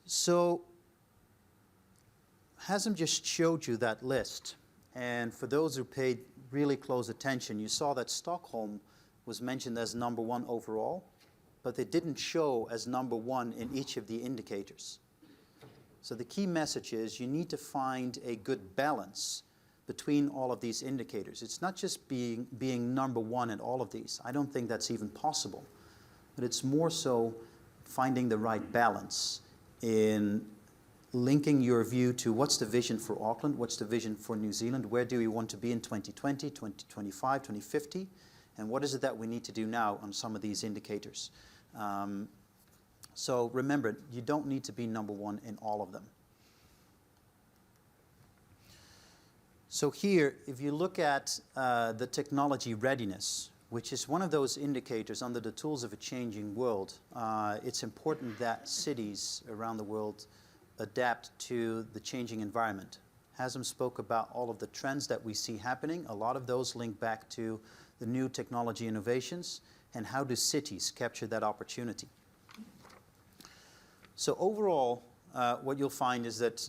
So Hazem just showed you that list. And for those who paid really close attention, you saw that Stockholm was mentioned as number 1 overall, but they didn't show as number 1 in each of the indicators. So the key message is you need to find a good balance between all of these indicators. It's not just being number 1 in all of these. I don't think that's even possible. But it's more so finding the right balance in linking your view to what's the vision for Auckland, what's the vision for New Zealand, where do we want to be in 2020, 2025, 2050, and what is it that we need to do now on some of these indicators. So remember, you don't need to be number 1 in all of them. So here, if you look at the technology readiness, which is one of those indicators under the tools of a changing world, it's important that cities around the world adapt to the changing environment. Hazem spoke about all of the trends that we see happening. A lot of those link back to the new technology innovations and how do cities capture that opportunity. So overall, what you'll find is that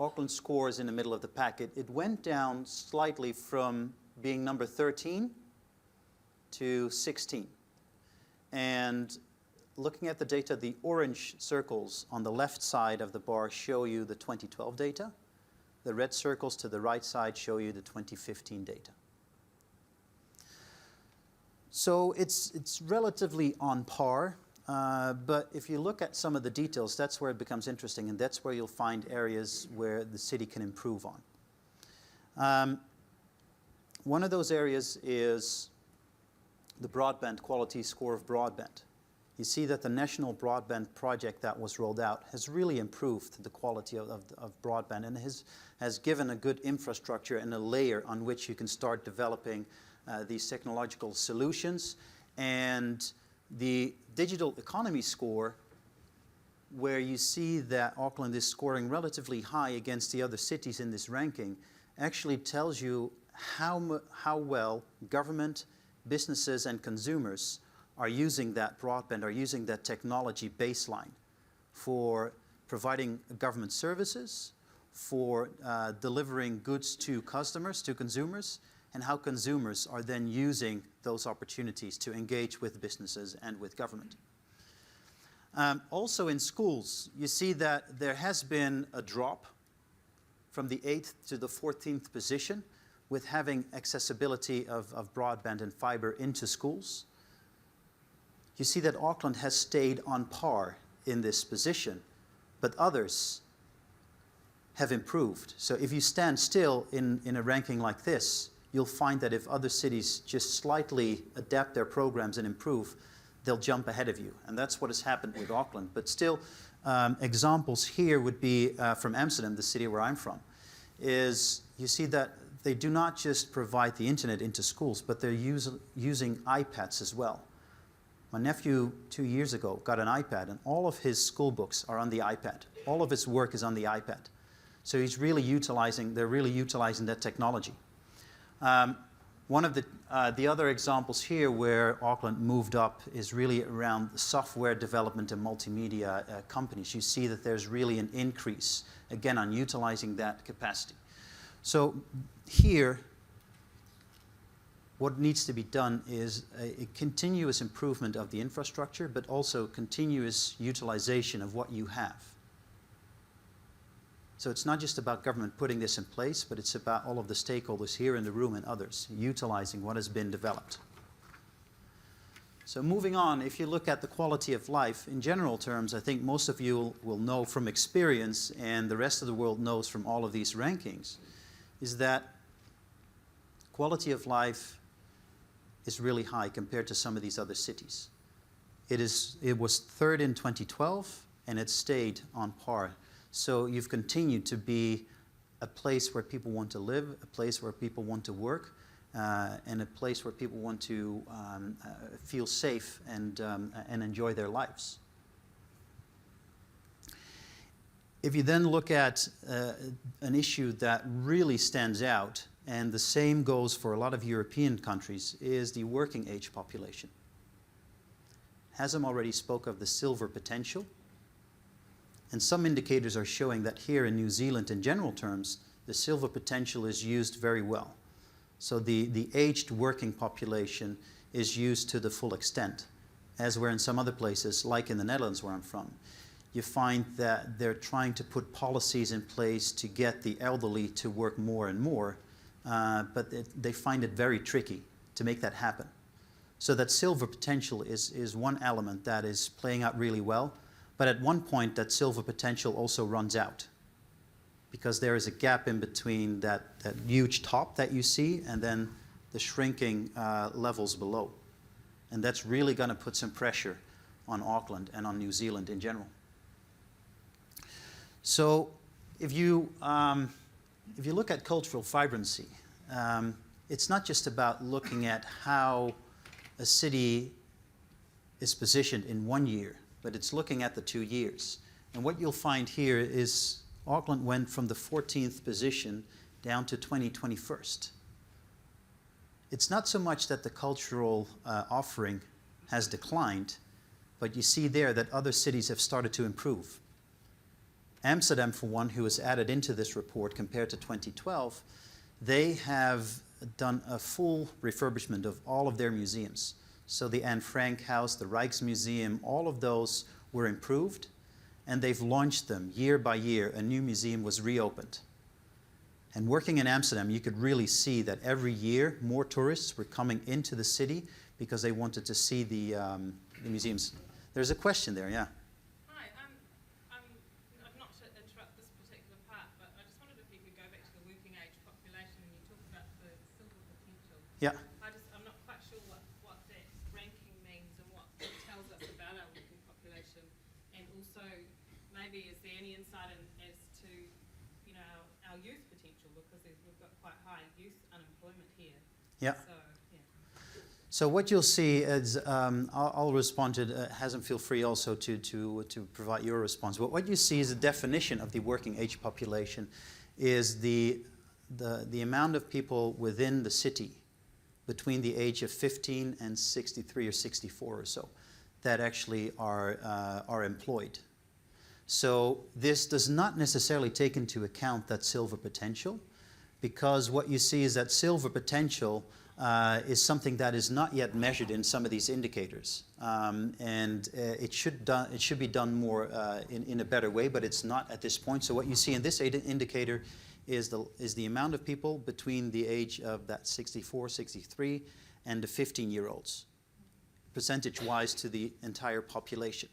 Auckland scores in the middle of the pack. It went down slightly from being number 13 to 16. And looking at the data, the orange circles on the left side of the bar show you the 2012 data. The red circles to the right side show you the 2015 data. So it's relatively on par, but if you look at some of the details, that's where it becomes interesting, and that's where you'll find areas where the city can improve on. One of those areas is the broadband quality score of broadband. You see that the national broadband project that was rolled out has really improved the quality of broadband and has given a good infrastructure and a layer on which you can start developing these technological solutions. And the digital economy score, where you see that Auckland is scoring relatively high against the other cities in this ranking, actually tells you how well government, businesses, and consumers are using that broadband, are using that technology baseline for providing government services, for delivering goods to customers, to consumers, and how consumers are then using those opportunities to engage with businesses and with government. Also in schools, you see that there has been a drop from the 8th to the 14th position with having accessibility of broadband and fiber into schools. You see that Auckland has stayed on par in this position, but others have improved. So if you stand still in a ranking like this, you'll find that if other cities just slightly adapt their programs and improve, they'll jump ahead of you. And that's what has happened with Auckland. But still, examples here would be from Amsterdam, the city where I'm from, is you see that they do not just provide the internet into schools, but they're using iPads as well. My nephew 2 years ago got an iPad, and all of his school books are on the iPad. All of his work is on the iPad. So they're really utilizing that technology. One of the other examples here where Auckland moved up is really around software development and multimedia companies. You see that there's really an increase, again, on utilizing that capacity. So here, what needs to be done is a continuous improvement of the infrastructure, but also continuous utilization of what you have. So it's not just about government putting this in place, but it's about all of the stakeholders here in the room and others utilizing what has been developed. So moving on, if you look at the quality of life, in general terms, I think most of you will know from experience, and the rest of the world knows from all of these rankings, is that quality of life is really high compared to some of these other cities. It was third in 2012, and it stayed on par. So you've continued to be a place where people want to live, a place where people want to work, and a place where people want to feel safe and enjoy their lives. If you then look at an issue that really stands out and the same goes for a lot of European countries, is the working age population. Hazem already spoke of the silver potential, and some indicators are showing that here in New Zealand, in general terms, the silver potential is used very well. So the aged working population is used to the full extent, as where in some other places, like in the Netherlands where I'm from, you find that they're trying to put policies in place to get the elderly to work more and more, but they find it very tricky to make that happen. So that silver potential is one element that is playing out really well, but at one point that silver potential also runs out, because there is a gap in between that huge top that you see and then the shrinking levels below. And that's really going to put some pressure on Auckland and on New Zealand in general. So if you look at cultural vibrancy, it's not just about looking at how a city is positioned in 1 year, but it's looking at the 2 years. And what you'll find here is Auckland went from the 14th position down to 21st. It's not so much that the cultural offering has declined, but you see there that other cities have started to improve. Amsterdam, for one, who was added into this report compared to 2012, they have done a full refurbishment of all of their museums. So the Anne Frank House, the Rijksmuseum, all of those were improved, and they've launched them year by year. A new museum was reopened. And working in Amsterdam, you could really see that every year more tourists were coming into the city because they wanted to see the museums. There's a question there, yeah. Hi, I'm not to interrupt this particular part, but I just wondered if you could go back to the working age population and you talk about the silver potential. Yeah. I'm not quite sure what that ranking means and what it tells us about our working population, and also maybe is there any insight as to our youth potential, because we've got quite high youth unemployment here. Yeah. So, yeah. So what you'll see is, I'll respond to Hazem, feel free also to provide your response. But what you see is the definition of the working age population is the amount of people within the city between the age of 15 and 63 or 64 or so that actually are employed. So this does not necessarily take into account that silver potential, because what you see is that silver potential is something that is not yet measured in some of these indicators. And it should be done more in a better way, but it's not at this point. So what you see in this indicator is the amount of people between the age of that 64, 63 and the 15-year-olds, percentage-wise to the entire population.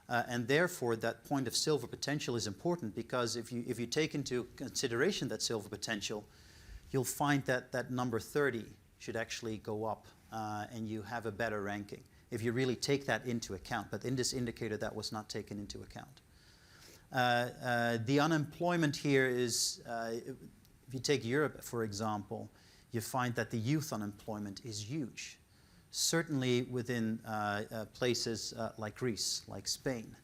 And therefore, that point of silver potential is important, because if you take into consideration that silver potential, you'll find that that number 30 should actually go up, and you have a better ranking if you really take that into account. But in this indicator, that was not taken into account. The unemployment here is, if you take Europe, for example, you find that the youth unemployment is huge. Certainly within places like Greece, like Spain.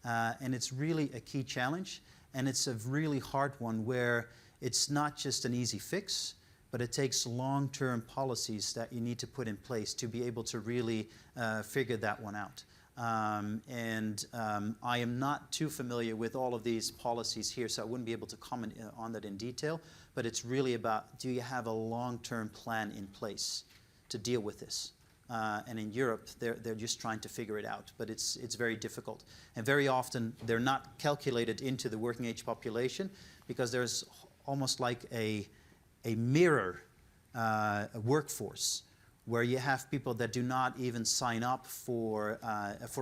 And it's really a key challenge, and it's a really hard one where it's not just an easy fix, but it takes long-term policies that you need to put in place to be able to really figure that one out. I am not too familiar with all of these policies here, so I wouldn't be able to comment on that in detail, but it's really about, do you have a long-term plan in place to deal with this? And in Europe, they're just trying to figure it out, but it's very difficult. And very often, they're not calculated into the working age population, because there's almost like a mirror workforce, where you have people that do not even sign up for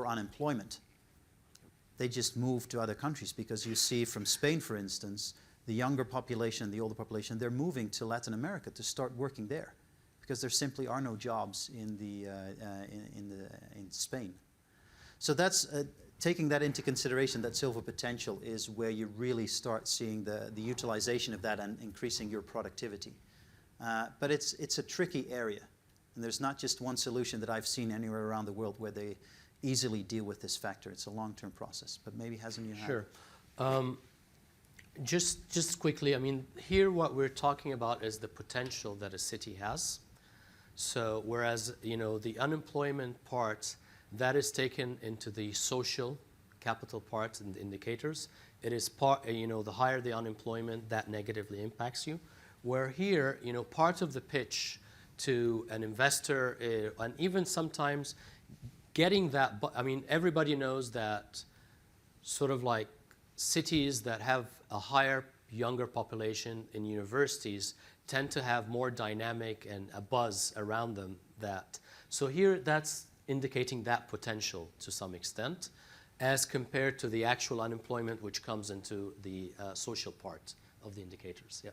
unemployment. They just move to other countries, because you see from Spain, for instance, the younger population, the older population, they're moving to Latin America to start working there, because there simply are no jobs in Spain. So that's taking that into consideration. That silver potential is where you really start seeing the utilization of that and increasing your productivity. But it's a tricky area, and there's not just one solution that I've seen anywhere around the world where they easily deal with this factor. It's a long-term process. But maybe Hazem, you have. Sure. Just quickly, I mean, here what we're talking about is the potential that a city has. So whereas, the unemployment part, that is taken into the social capital parts and the indicators. It is part, the higher the unemployment, that negatively impacts you. Where here, part of the pitch to an investor, and even sometimes getting that, everybody knows that sort of like cities that have a higher younger population in universities tend to have more dynamic and a buzz around them. So here that's indicating that potential to some extent as compared to the actual unemployment which comes into the social part of the indicators. Yeah.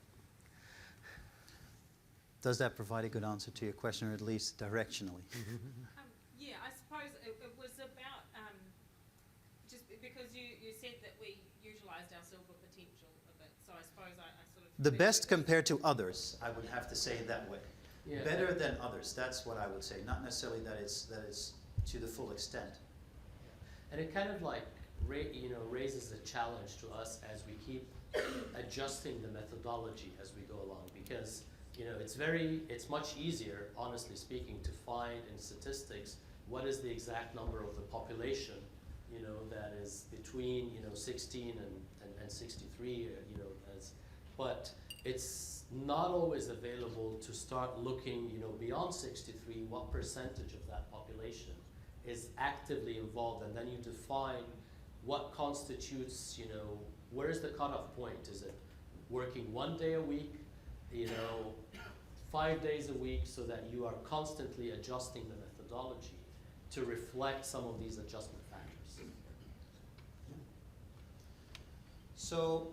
Does that provide a good answer to your question, or at least directionally? Yeah, I suppose it was about, just because you said that we utilised our silver potential a bit, so I suppose I sort of... The best compared to others, I would have to say it that way. Yeah. Better than others, that's what I would say. Not necessarily that it's to the full extent. And it kind of like raises a challenge to us as we keep adjusting the methodology as we go along, because it's much easier, honestly speaking, to find in statistics what is the exact number of the population that is between 16 and 63, but it's not always available to start looking beyond 63, what percentage of that population is actively involved, and then you define what constitutes, where is the cutoff point? Is it working 1 day a week, 5 days a week, so that you are constantly adjusting the methodology to reflect some of these adjustment factors? So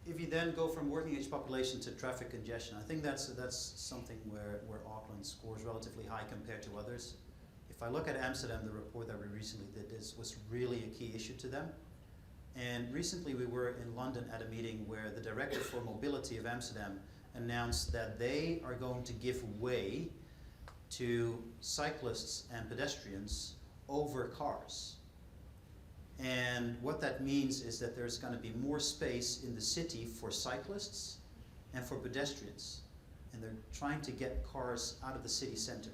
if you then go from working age population to traffic congestion, I think that's something where Auckland scores relatively high compared to others. If I look at Amsterdam, the report that we recently did was really a key issue to them. And recently we were in London at a meeting where the Director for Mobility of Amsterdam announced that they are going to give way to cyclists and pedestrians over cars. And what that means is that there's going to be more space in the city for cyclists and for pedestrians. And they're trying to get cars out of the city center.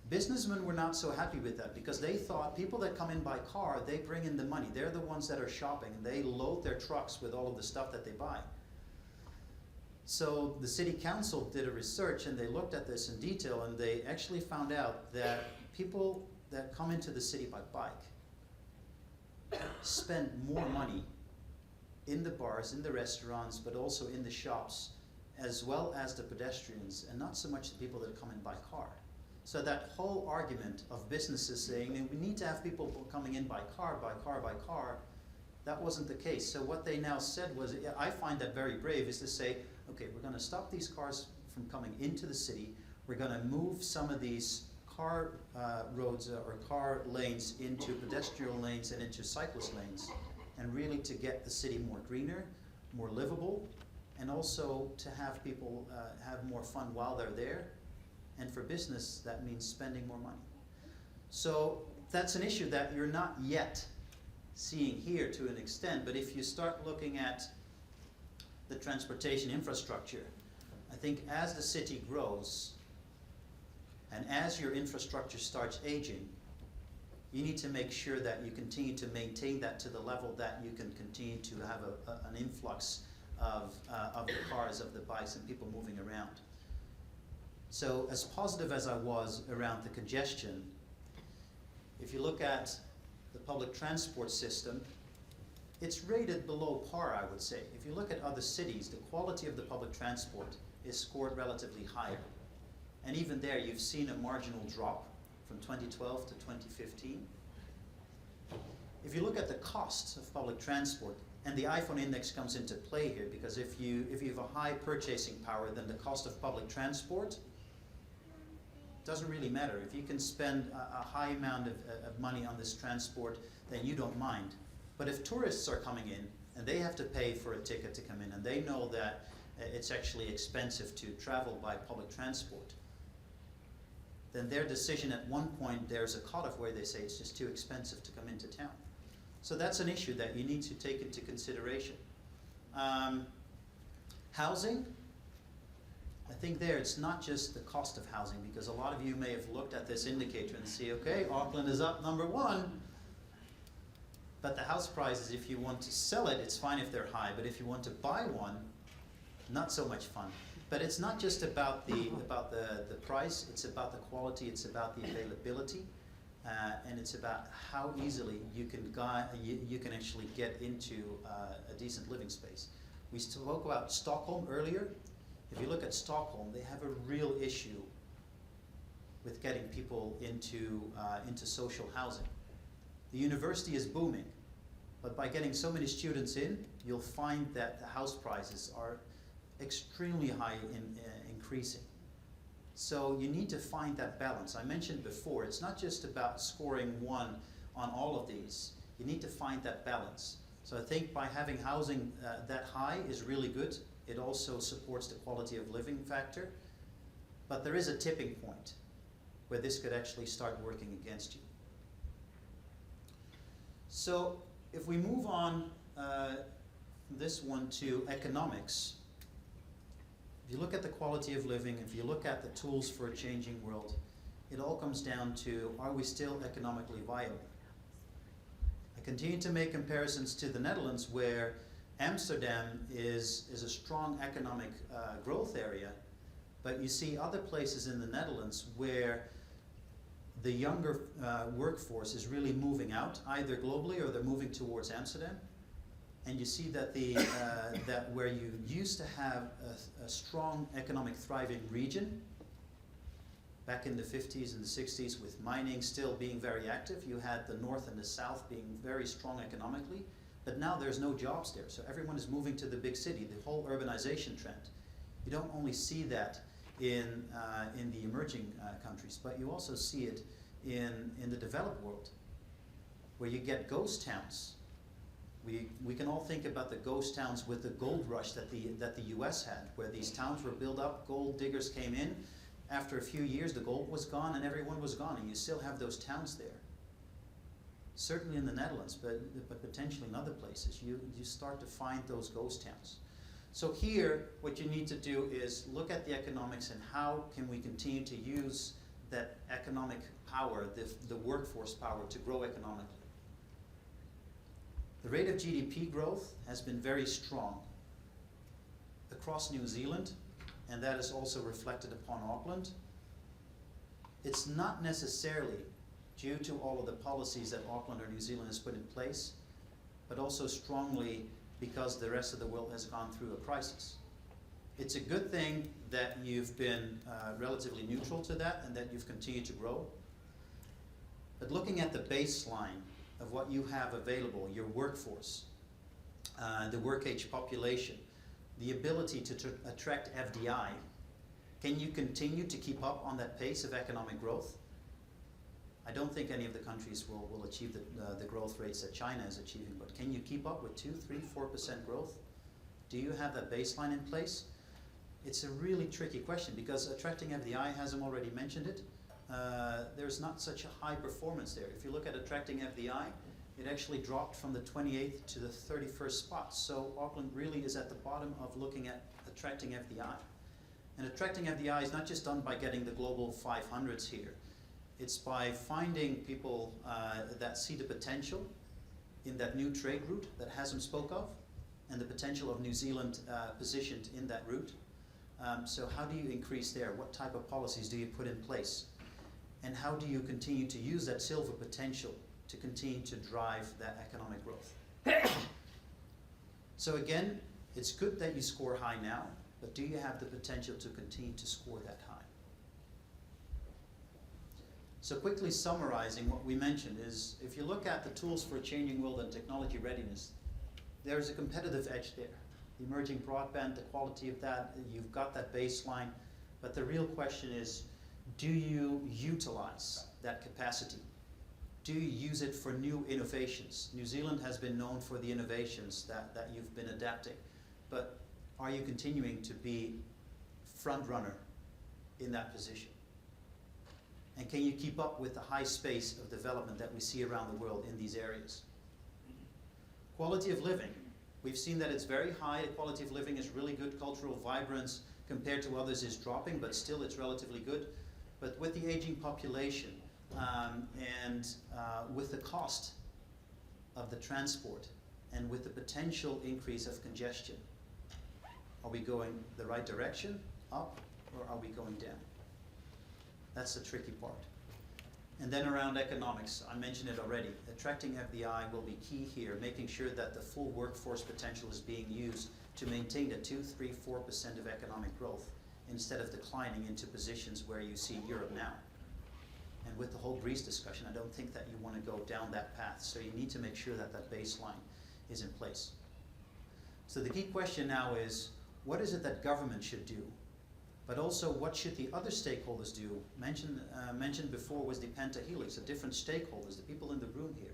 Businessmen were not so happy with that because they thought people that come in by car, they bring in the money. They're the ones that are shopping, and they load their trucks with all of the stuff that they buy. So the city council did a research, and they looked at this in detail, and they actually found out that people that come into the city by bike spend more money in the bars, in the restaurants, but also in the shops, as well as the pedestrians, and not so much the people that come in by car. So that whole argument of businesses saying we need to have people coming in by car, that wasn't the case. So what they now said was, I find that very brave, is to say, okay, we're going to stop these cars from coming into the city. We're going to move some of these car roads or car lanes into pedestrian lanes and into cyclist lanes, and really to get the city more greener, more livable, and also to have people have more fun while they're there. And for business, that means spending more money. So that's an issue that you're not yet seeing here to an extent, but if you start looking at the transportation infrastructure, I think as the city grows and as your infrastructure starts aging, you need to make sure that you continue to maintain that to the level that you can continue to have an influx of the cars, of the bikes, and people moving around. So as positive as I was around the congestion, if you look at the public transport system, it's rated below par, I would say. If you look at other cities, the quality of the public transport is scored relatively higher. And even there, you've seen a marginal drop from 2012 to 2015. If you look at the costs of public transport, and the iPhone index comes into play here, because if you have a high purchasing power, then the cost of public transport doesn't really matter. If you can spend a high amount of money on this transport, then you don't mind. But if tourists are coming in and they have to pay for a ticket to come in, and they know that it's actually expensive to travel by public transport, then their decision at one point, there's a cutoff where they say it's just too expensive to come into town. So that's an issue that you need to take into consideration. Housing, I think there it's not just the cost of housing, because a lot of you may have looked at this indicator and see, okay, Auckland is up number 1, but the house prices, if you want to sell it, it's fine if they're high, but if you want to buy one, not so much fun. But it's not just about the price, it's about the quality, it's about the availability, and it's about how easily you can actually get into a decent living space. We spoke about Stockholm earlier. If you look at Stockholm, they have a real issue with getting people into social housing. The university is booming, but by getting so many students in, you'll find that the house prices are extremely high in increasing. So you need to find that balance. I mentioned before, it's not just about scoring 1 on all of these. You need to find that balance. So I think by having housing that high is really good. It also supports the quality of living factor. But there is a tipping point where this could actually start working against you. So if we move on from this one to economics, if you look at the quality of living, if you look at the tools for a changing world, it all comes down to, are we still economically viable? I continue to make comparisons to the Netherlands, where Amsterdam is a strong economic growth area, but you see other places in the Netherlands where the younger workforce is really moving out, either globally or they're moving towards Amsterdam. And you see that that where you used to have a strong economic thriving region, back in the 50s and the 60s, with mining still being very active, you had the north and the south being very strong economically, but now there's no jobs there, so everyone is moving to the big city, the whole urbanization trend. You don't only see that in the emerging countries, but you also see it in the developed world, where you get ghost towns. We can all think about the ghost towns with the gold rush that the US had, where these towns were built up, gold diggers came in. After a few years, the gold was gone and everyone was gone, and you still have those towns there. Certainly in the Netherlands, but potentially in other places, you start to find those ghost towns. So here, what you need to do is look at the economics and how can we continue to use that economic power, the workforce power, to grow economically. The rate of GDP growth has been very strong across New Zealand, and that is also reflected upon Auckland. It's not necessarily due to all of the policies that Auckland or New Zealand has put in place, but also strongly because the rest of the world has gone through a crisis. It's a good thing that you've been relatively neutral to that and that you've continued to grow. But looking at the baseline of what you have available, your workforce, the work-age population, the ability to attract FDI, can you continue to keep up on that pace of economic growth? I don't think any of the countries will achieve the growth rates that China is achieving, but can you keep up with 2, 3, 4% growth? Do you have that baseline in place? It's a really tricky question, because attracting FDI, Hazem already mentioned it, there's not such a high performance there. If you look at attracting FDI, it actually dropped from the 28th to the 31st spot. So Auckland really is at the bottom of looking at attracting FDI. And attracting FDI is not just done by getting the global 500s here. It's by finding people that see the potential in that new trade route that Hazem spoke of, and the potential of New Zealand positioned in that route. So how do you increase there? What type of policies do you put in place? And how do you continue to use that silver potential to continue to drive that economic growth? So again, it's good that you score high now, but do you have the potential to continue to score that high? So quickly summarizing what we mentioned is, if you look at the tools for a changing world and technology readiness, there's a competitive edge there. The emerging broadband, the quality of that, you've got that baseline, but the real question is, do you utilize that capacity? Do you use it for new innovations? New Zealand has been known for the innovations that you've been adapting, but are you continuing to be front runner in that position? And can you keep up with the high pace of development that we see around the world in these areas? Quality of living. We've seen that it's very high, the quality of living is really good, cultural vibrance compared to others is dropping, but still it's relatively good. But with the aging population and with the cost of the transport and with the potential increase of congestion, are we going the right direction, up, or are we going down? That's the tricky part. And then around economics, I mentioned it already. Attracting FDI will be key here, making sure that the full workforce potential is being used to maintain the 2, 3, 4% of economic growth instead of declining into positions where you see Europe now. And with the whole Greece discussion, I don't think that you want to go down that path. So you need to make sure that that baseline is in place. So the key question now is, what is it that government should do? But also, what should the other stakeholders do? Mentioned before was the pentahelix, the different stakeholders, the people in the room here.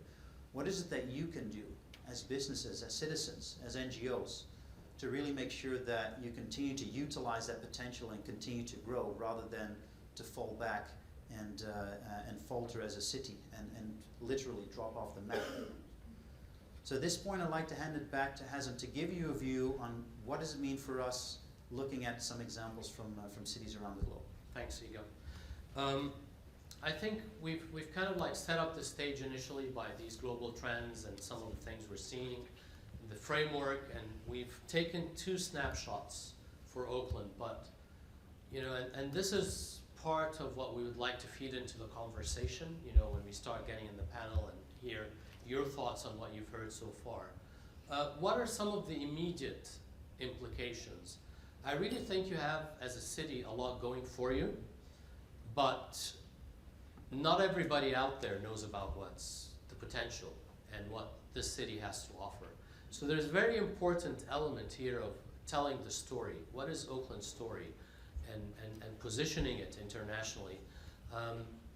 What is it that you can do as businesses, as citizens, as NGOs, to really make sure that you continue to utilize that potential and continue to grow rather than to fall back and falter as a city and literally drop off the map? So at this point, I'd like to hand it back to Hazem to give you a view on what does it mean for us looking at some examples from cities around the globe. Thanks, Egon. I think we've kind of like set up the stage initially by these global trends and some of the things we're seeing, the framework, and we've taken 2 snapshots for Auckland, but you know, and this is part of what we would like to feed into the conversation, you know, when we start getting in the panel and hear your thoughts on what you've heard so far. What are some of the immediate implications? I really think you have, as a city, a lot going for you, but not everybody out there knows about what's the potential and what this city has to offer. So there's a very important element here of telling the story. What is Auckland's story? And positioning it internationally.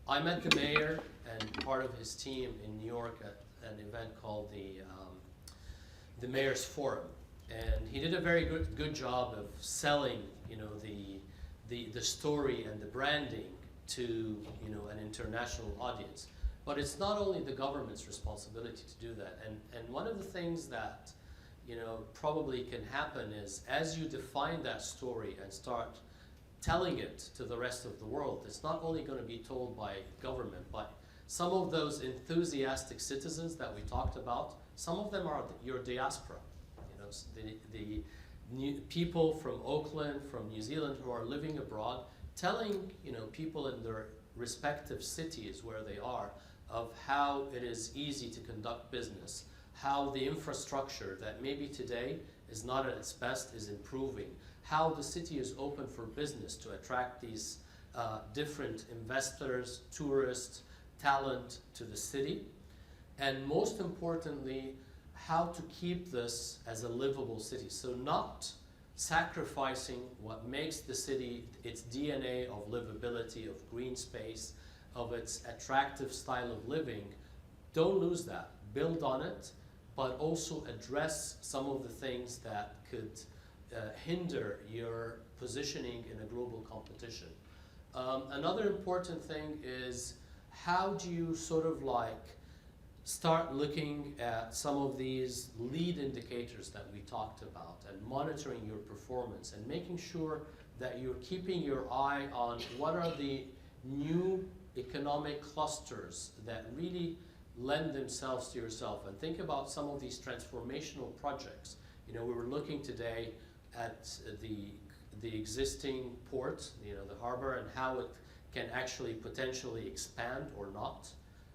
I met the mayor and part of his team in New York at an event called the Mayor's Forum. And he did a very good job of selling, you know, the story and the branding to, you know, an international audience. But it's not only the government's responsibility to do that. And one of the things that, you know, probably can happen is as you define that story and start telling it to the rest of the world, it's not only going to be told by government, but some of those enthusiastic citizens that we talked about, some of them are your diaspora. You know, the new people from Auckland, from New Zealand who are living abroad, telling, you know, people in their respective cities where they are of how it is easy to conduct business, how the infrastructure that maybe today is not at its best is improving, how the city is open for business to attract these different investors, tourists, talent to the city, and most importantly, how to keep this as a livable city. So not sacrificing what makes the city, its DNA of livability, of green space, of its attractive style of living. Don't lose that. Build on it, but also address some of the things that could hinder your positioning in a global competition. Another important thing is how do you sort of like start looking at some of these lead indicators that we talked about and monitoring your performance and making sure that you're keeping your eye on what are the new economic clusters that really lend themselves to yourself. And think about some of these transformational projects. You know, we were looking today at the existing port, you know, the harbor, and how it can actually potentially expand or not.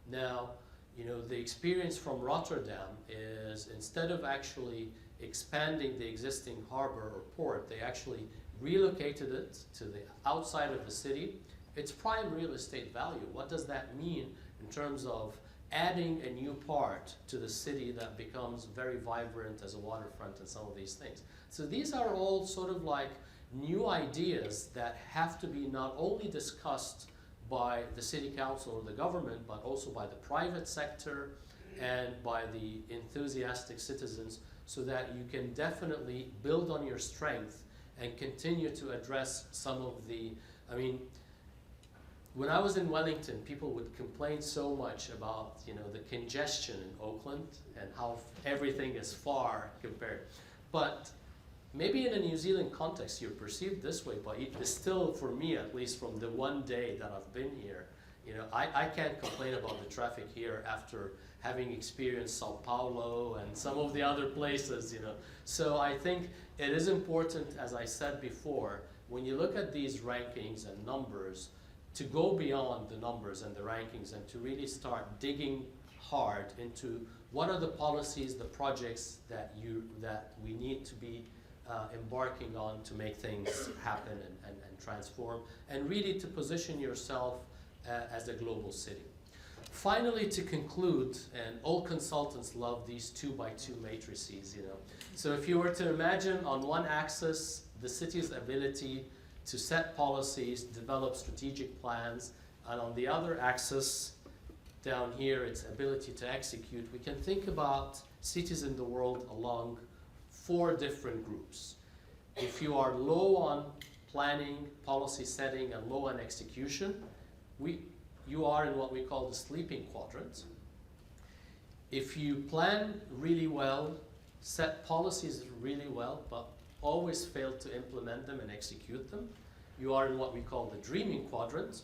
Now, you know, the experience from Rotterdam is instead of actually expanding the existing harbor or port, they actually relocated it to the outside of the city. It's prime real estate value. What does that mean in terms of adding a new part to the city that becomes very vibrant as a waterfront and some of these things? So these are all sort of like new ideas that have to be not only discussed by the city council or the government, but also by the private sector and by the enthusiastic citizens, so that you can definitely build on your strength and continue to address some of the, I mean, when I was in Wellington, people would complain so much about, you know, the congestion in Auckland and how everything is far compared. But maybe in a New Zealand context, you're perceived this way, but it's still, for me at least, from the one day that I've been here, you know, I can't complain about the traffic here after having experienced Sao Paulo and some of the other places, you know. So I think it is important, as I said before, when you look at these rankings and numbers, to go beyond the numbers and the rankings and to really start digging hard into what are the policies, the projects that we need to be embarking on to make things happen and transform, and really to position yourself as a global city. Finally, to conclude, and all consultants love these 2x2 matrices, you know. So if you were to imagine on one axis the city's ability to set policies, develop strategic plans, and on the other axis down here its ability to execute, we can think about cities in the world along 4 different groups. If you are low on planning, policy setting, and low on execution, you are in what we call the sleeping quadrant. If you plan really well, set policies really well, but always fail to implement them and execute them, you are in what we call the dreaming quadrant.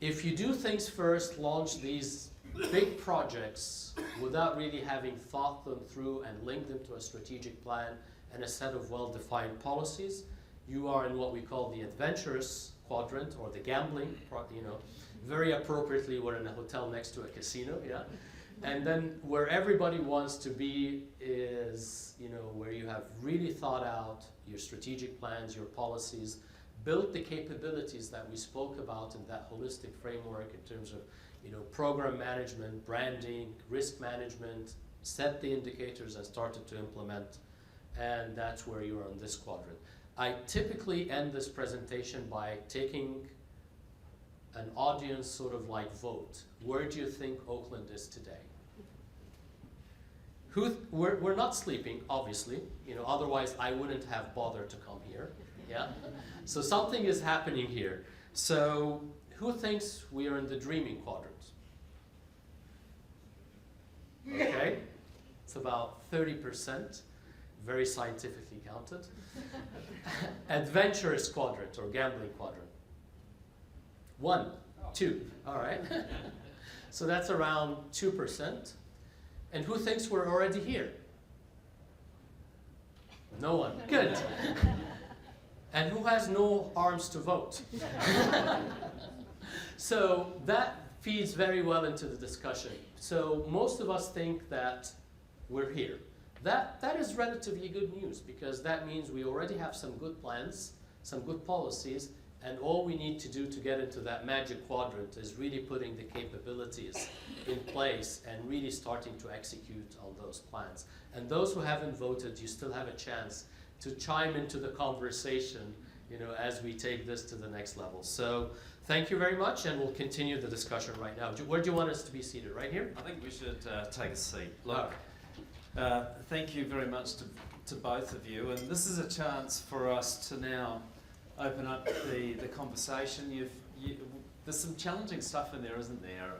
If you do things first, launch these big projects without really having thought them through and linked them to a strategic plan and a set of well-defined policies, you are in what we call the adventurous quadrant, or the gambling, you know. Very appropriately, we're in a hotel next to a casino, yeah? And then where everybody wants to be is, you know, where you have really thought out your strategic plans, your policies, built the capabilities that we spoke about in that holistic framework in terms of, you know, program management, branding, risk management, set the indicators and started to implement, and that's where you are in this quadrant. I typically end this presentation by taking an audience sort of like vote. Where do you think Auckland is today? We're not sleeping, obviously, you know, otherwise I wouldn't have bothered to come here, yeah? So something is happening here. So who thinks we are in the dreaming quadrant? Okay, it's about 30%, very scientifically counted. Adventurous quadrant or gambling quadrant. 1, 2, all right. So that's around 2%. And who thinks we're already here? No one, good. And who has no arms to vote? So that feeds very well into the discussion. So most of us think that we're here. That is relatively good news, because that means we already have some good plans, some good policies, and all we need to do to get into that magic quadrant is really putting the capabilities in place and really starting to execute on those plans. And those who haven't voted, you still have a chance to chime into the conversation, you know, as we take this to the next level. So thank you very much, and we'll continue the discussion right now. Where do you want us to be seated? Right here? I think we should take a seat. Look, thank you very much to both of you, and this is a chance for us to now open up the conversation. There's some challenging stuff in there, isn't there?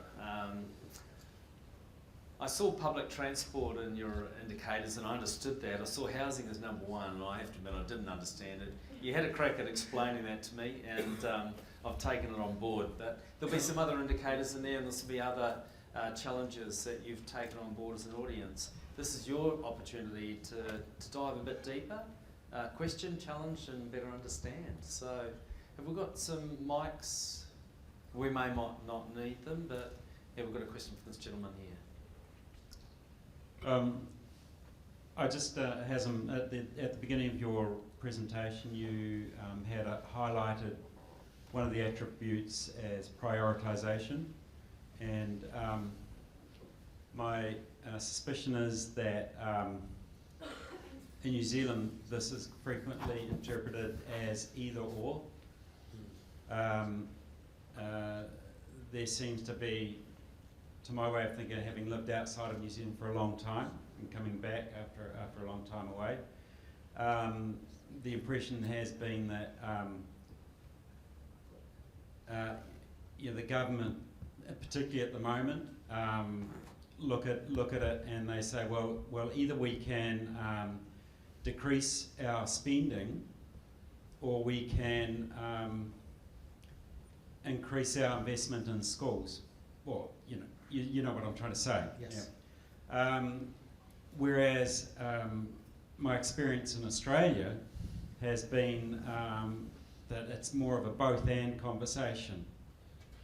I saw public transport in your indicators and I understood that. I saw housing as number 1, and I have to admit I didn't understand it. You had a crack at explaining that to me, and I've taken it on board. But there'll be some other indicators in there, and there'll be other challenges that you've taken on board as an audience. This is your opportunity to dive a bit deeper, question, challenge, and better understand. So have we got some mics? We may not need them, but yeah, we've got a question for this gentleman here. I just, Hazem, at the beginning of your presentation, you had highlighted one of the attributes as prioritisation, and my suspicion is that in New Zealand this is frequently interpreted as either or. There seems to be, to my way of thinking, having lived outside of New Zealand for a long time and coming back after a long time away, the impression has been that the government, particularly at the moment, look at it and they say, well, either we can decrease our spending, or we can increase our investment in schools. Well, you know what I'm trying to say. Yes. Yeah. Whereas my experience in Australia has been that it's more of a both-and conversation,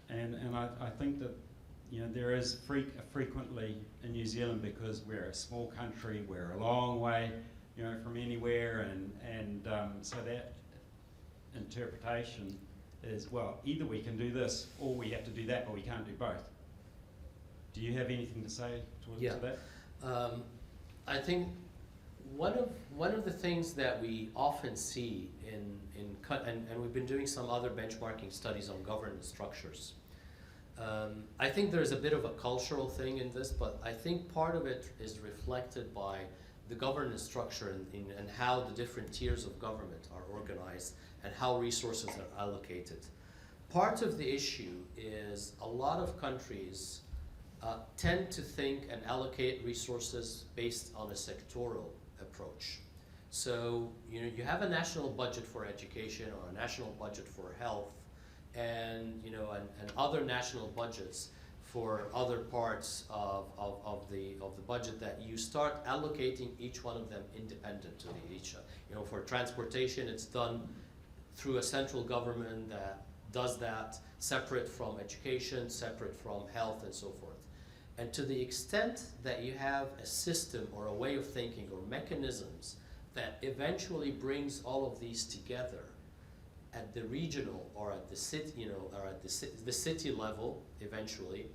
and I think that there is frequently in New Zealand, because we're a small country, we're a long way from anywhere, and so that interpretation is, well, either we can do this or we have to do that, but we can't do both. Do you have anything to say to that? I think one of the things that we often see and we've been doing some other benchmarking studies on governance structures. I think there's a bit of a cultural thing in this, but I think part of it is reflected by the governance structure and how the different tiers of government are organized and how resources are allocated. Part of the issue is a lot of countries tend to think and allocate resources based on a sectoral approach. So you have a national budget for education, or a national budget for health, and other national budgets for other parts of the budget, that you start allocating each one of them independent to each. For transportation, it's done through a central government that does that, separate from education, separate from health, and so forth. And to the extent that you have a system or a way of thinking or mechanisms that eventually brings all of these together at the regional or at the city, or at the city level, eventually,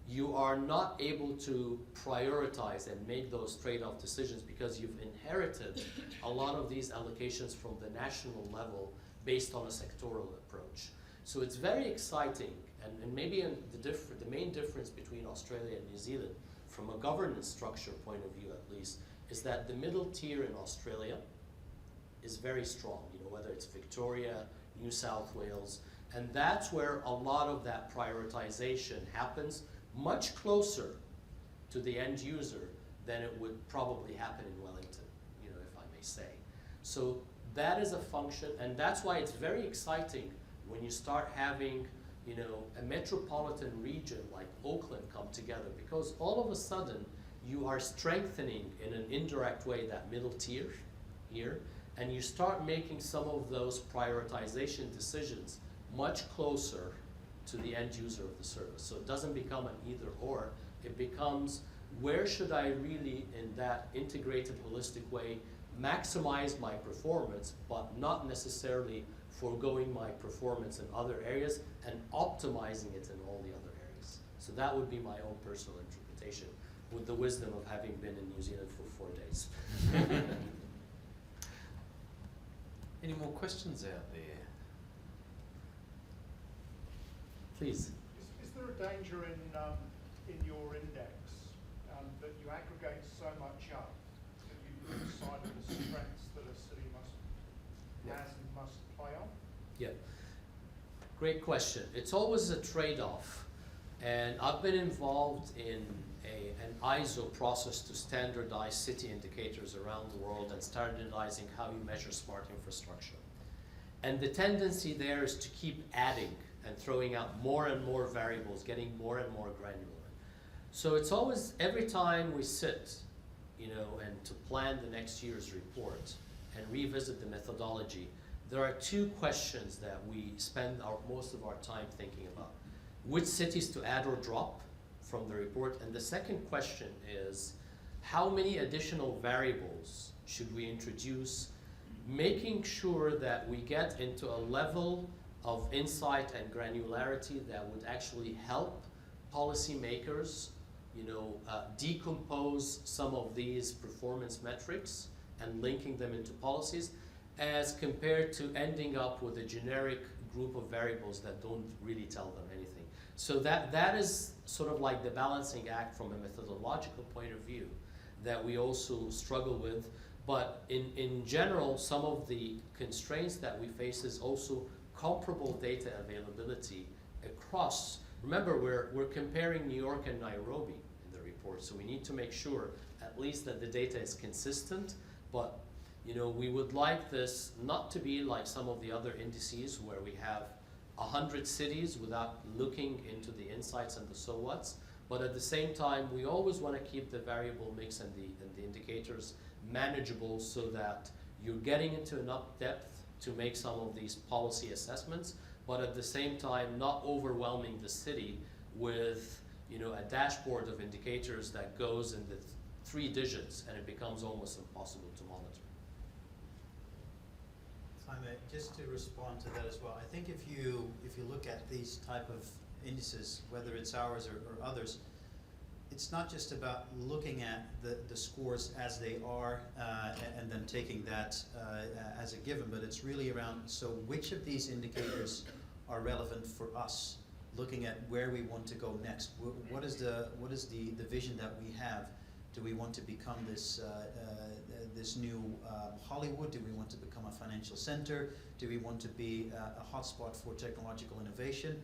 you are not able to prioritize and make those trade-off decisions, because you've inherited a lot of these allocations from the national level based on a sectoral approach. So it's very exciting, and maybe the main difference between Australia and New Zealand, from a governance structure point of view at least, is that the middle tier in Australia is very strong, whether it's Victoria, New South Wales, and that's where a lot of that prioritization happens, much closer to the end user than it would probably happen in Wellington, if I may say. So that is a function, and that's why it's very exciting when you start having a metropolitan region like Auckland come together, because all of a sudden you are strengthening in an indirect way that middle tier here, and you start making some of those prioritization decisions much closer to the end user of the service. So it doesn't become an either or, it becomes, where should I really, in that integrated, holistic way, maximize my performance, but not necessarily foregoing my performance in other areas and optimizing it in all the other areas. So that would be my own personal interpretation, with the wisdom of having been in New Zealand for 4 days. Any more questions out there? Please. Is there a danger in your index that you aggregate so much up that you lose sight of the strengths that a city has and must play on? Yeah, great question. It's always a trade-off, and I've been involved in an ISO process to standardize city indicators around the world and standardizing how you measure smart infrastructure. And the tendency there is to keep adding and throwing out more and more variables, getting more and more granular. So it's always, every time we sit, and to plan the next year's report and revisit the methodology, there are two questions that we spend most of our time thinking about. Which cities to add or drop from the report? And the second question is, how many additional variables should we introduce, making sure that we get into a level of insight and granularity that would actually help policymakers decompose some of these performance metrics and linking them into policies, as compared to ending up with a generic group of variables that don't really tell them anything. So that is sort of like the balancing act from a methodological point of view that we also struggle with. But in general, some of the constraints that we face is also comparable data availability across. Remember, we're comparing New York and Nairobi in the report, so we need to make sure at least that the data is consistent. But we would like this not to be like some of the other indices where we have 100 cities without looking into the insights and the so whats. But at the same time, we always want to keep the variable mix and the indicators manageable so that you're getting into enough depth to make some of these policy assessments, but at the same time not overwhelming the city with a dashboard of indicators that goes in the 3 digits and it becomes almost impossible to monitor. If I may, just to respond to that as well, I think if you look at these type of indices, whether it's ours or others, it's not just about looking at the scores as they are and then taking that as a given, but it's really around, so which of these indicators are relevant for us, looking at where we want to go next. What is the vision that we have? Do we want to become this new Hollywood? Do we want to become a financial center? Do we want to be a hotspot for technological innovation?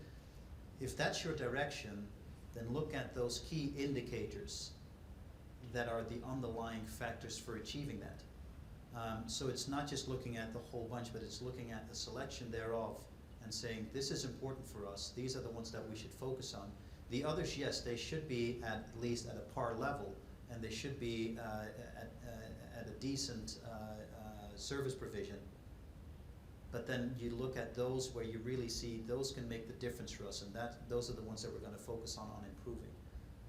If that's your direction, then look at those key indicators that are the underlying factors for achieving that. So it's not just looking at the whole bunch, but it's looking at the selection thereof and saying, this is important for us. These are the ones that we should focus on. The others, yes, they should be at least at a par level, and they should be at a decent service provision. But then you look at those where you really see those can make the difference for us, and those are the ones that we're going to focus on improving.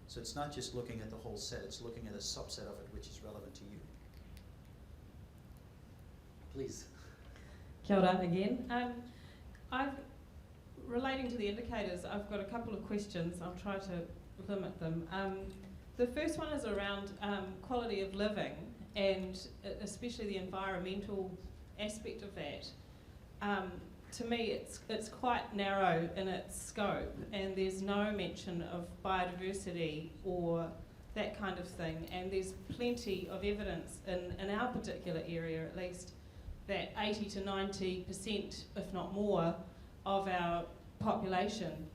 So it's not just looking at the whole set, it's looking at a subset of it which is relevant to you. Please. Kia ora again. Relating to the indicators, I've got a couple of questions. I'll try to limit them. The first one is around quality of living, and especially the environmental aspect of that. To me, it's quite narrow in its scope, and there's no mention of biodiversity or that kind of thing. And there's plenty of evidence in our particular area, at least, that 80 to 90%, if not more, of our population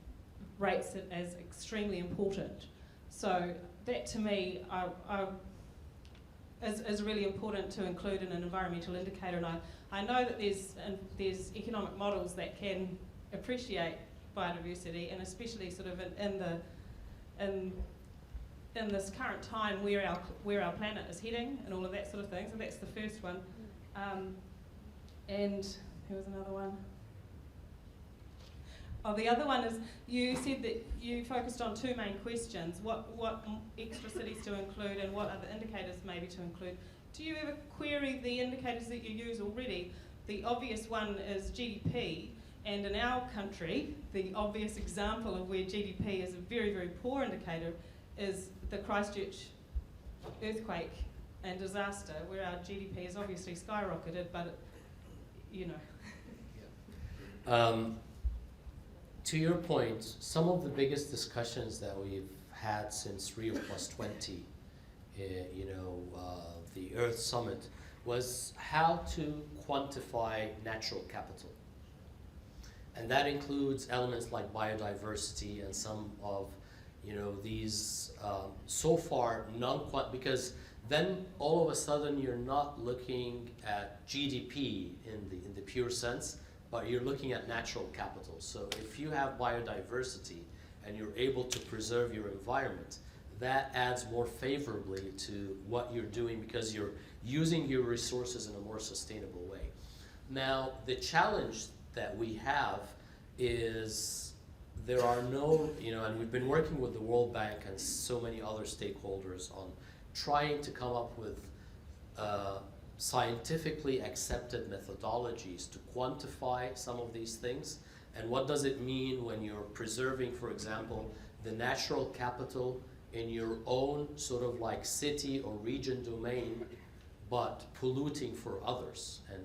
rates it as extremely important. So that, to me, is really important to include in an environmental indicator. And I know that there's economic models that can appreciate biodiversity, and especially sort of in this current time where our planet is heading and all of that sort of thing. So that's the first one. And there was another one. Oh, the other one is, you said that you focused on 2 main questions: what extra cities to include and what other indicators maybe to include. Do you ever query the indicators that you use already? The obvious one is GDP, and in our country, the obvious example of where GDP is a very, very poor indicator is the Christchurch earthquake and disaster, where our GDP has obviously skyrocketed, but To your point, some of the biggest discussions that we've had since Rio Plus 20, the Earth Summit, was how to quantify natural capital. And that includes elements like biodiversity and some of these so far because then all of a sudden you're not looking at GDP in the pure sense, but you're looking at natural capital. So if you have biodiversity and you're able to preserve your environment, that adds more favorably to what you're doing because you're using your resources in a more sustainable way. Now, the challenge that we have is there are no, and we've been working with the World Bank and so many other stakeholders on trying to come up with scientifically accepted methodologies to quantify some of these things. And what does it mean when you're preserving, for example, the natural capital in your own sort of like city or region domain, but polluting for others? And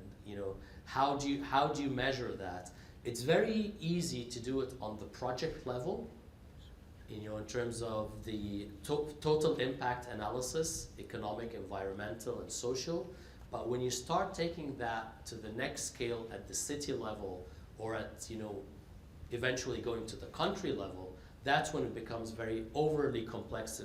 how do you measure that? It's very easy to do it on the project level, in terms of the total impact analysis, economic, environmental, and social. But when you start taking that to the next scale at the city level or at eventually going to the country level, that's when it becomes very overly complex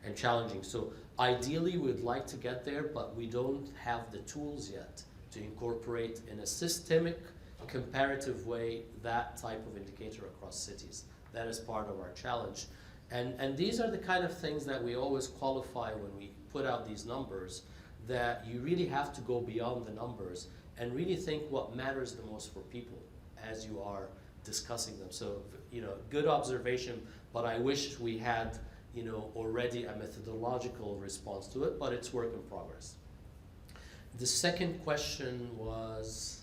and challenging. So ideally, we'd like to get there, but we don't have the tools yet to incorporate in a systemic, comparative way that type of indicator across cities. That is part of our challenge. And these are the kind of things that we always qualify when we put out these numbers, that you really have to go beyond the numbers and really think what matters the most for people as you are discussing them. So, good observation, but I wish we had, already a methodological response to it, but it's work in progress. The second question was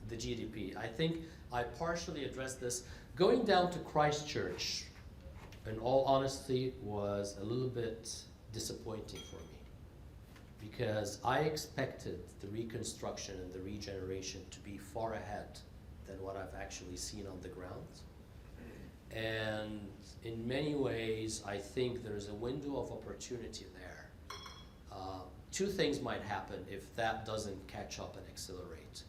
the GDP. I think I partially addressed this. Going down to Christchurch, in all honesty, was a little bit disappointing for me, because I expected the reconstruction and the regeneration to be far ahead than what I've actually seen on the ground. And in many ways, I think there's a window of opportunity there. Two things might happen if that doesn't catch up and accelerate.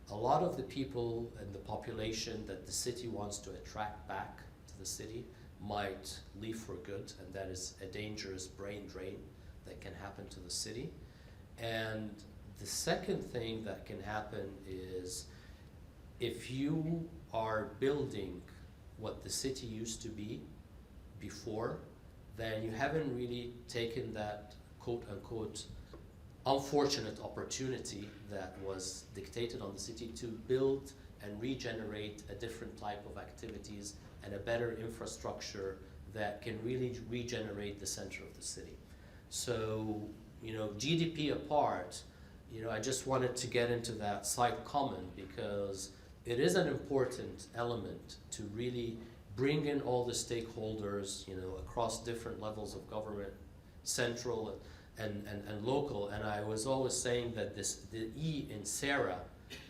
A lot of the people and the population that the city wants to attract back to the city might leave for good, and that is a dangerous brain drain that can happen to the city. And the second thing that can happen is, if you are building what the city used to be before, then you haven't really taken that quote-unquote unfortunate opportunity that was dictated on the city to build and regenerate a different type of activities and a better infrastructure that can really regenerate the center of the city. So, GDP apart, I just wanted to get into that side comment, because it is an important element to really bring in all the stakeholders, across different levels of government, central and local. And I was always saying that the E in SARA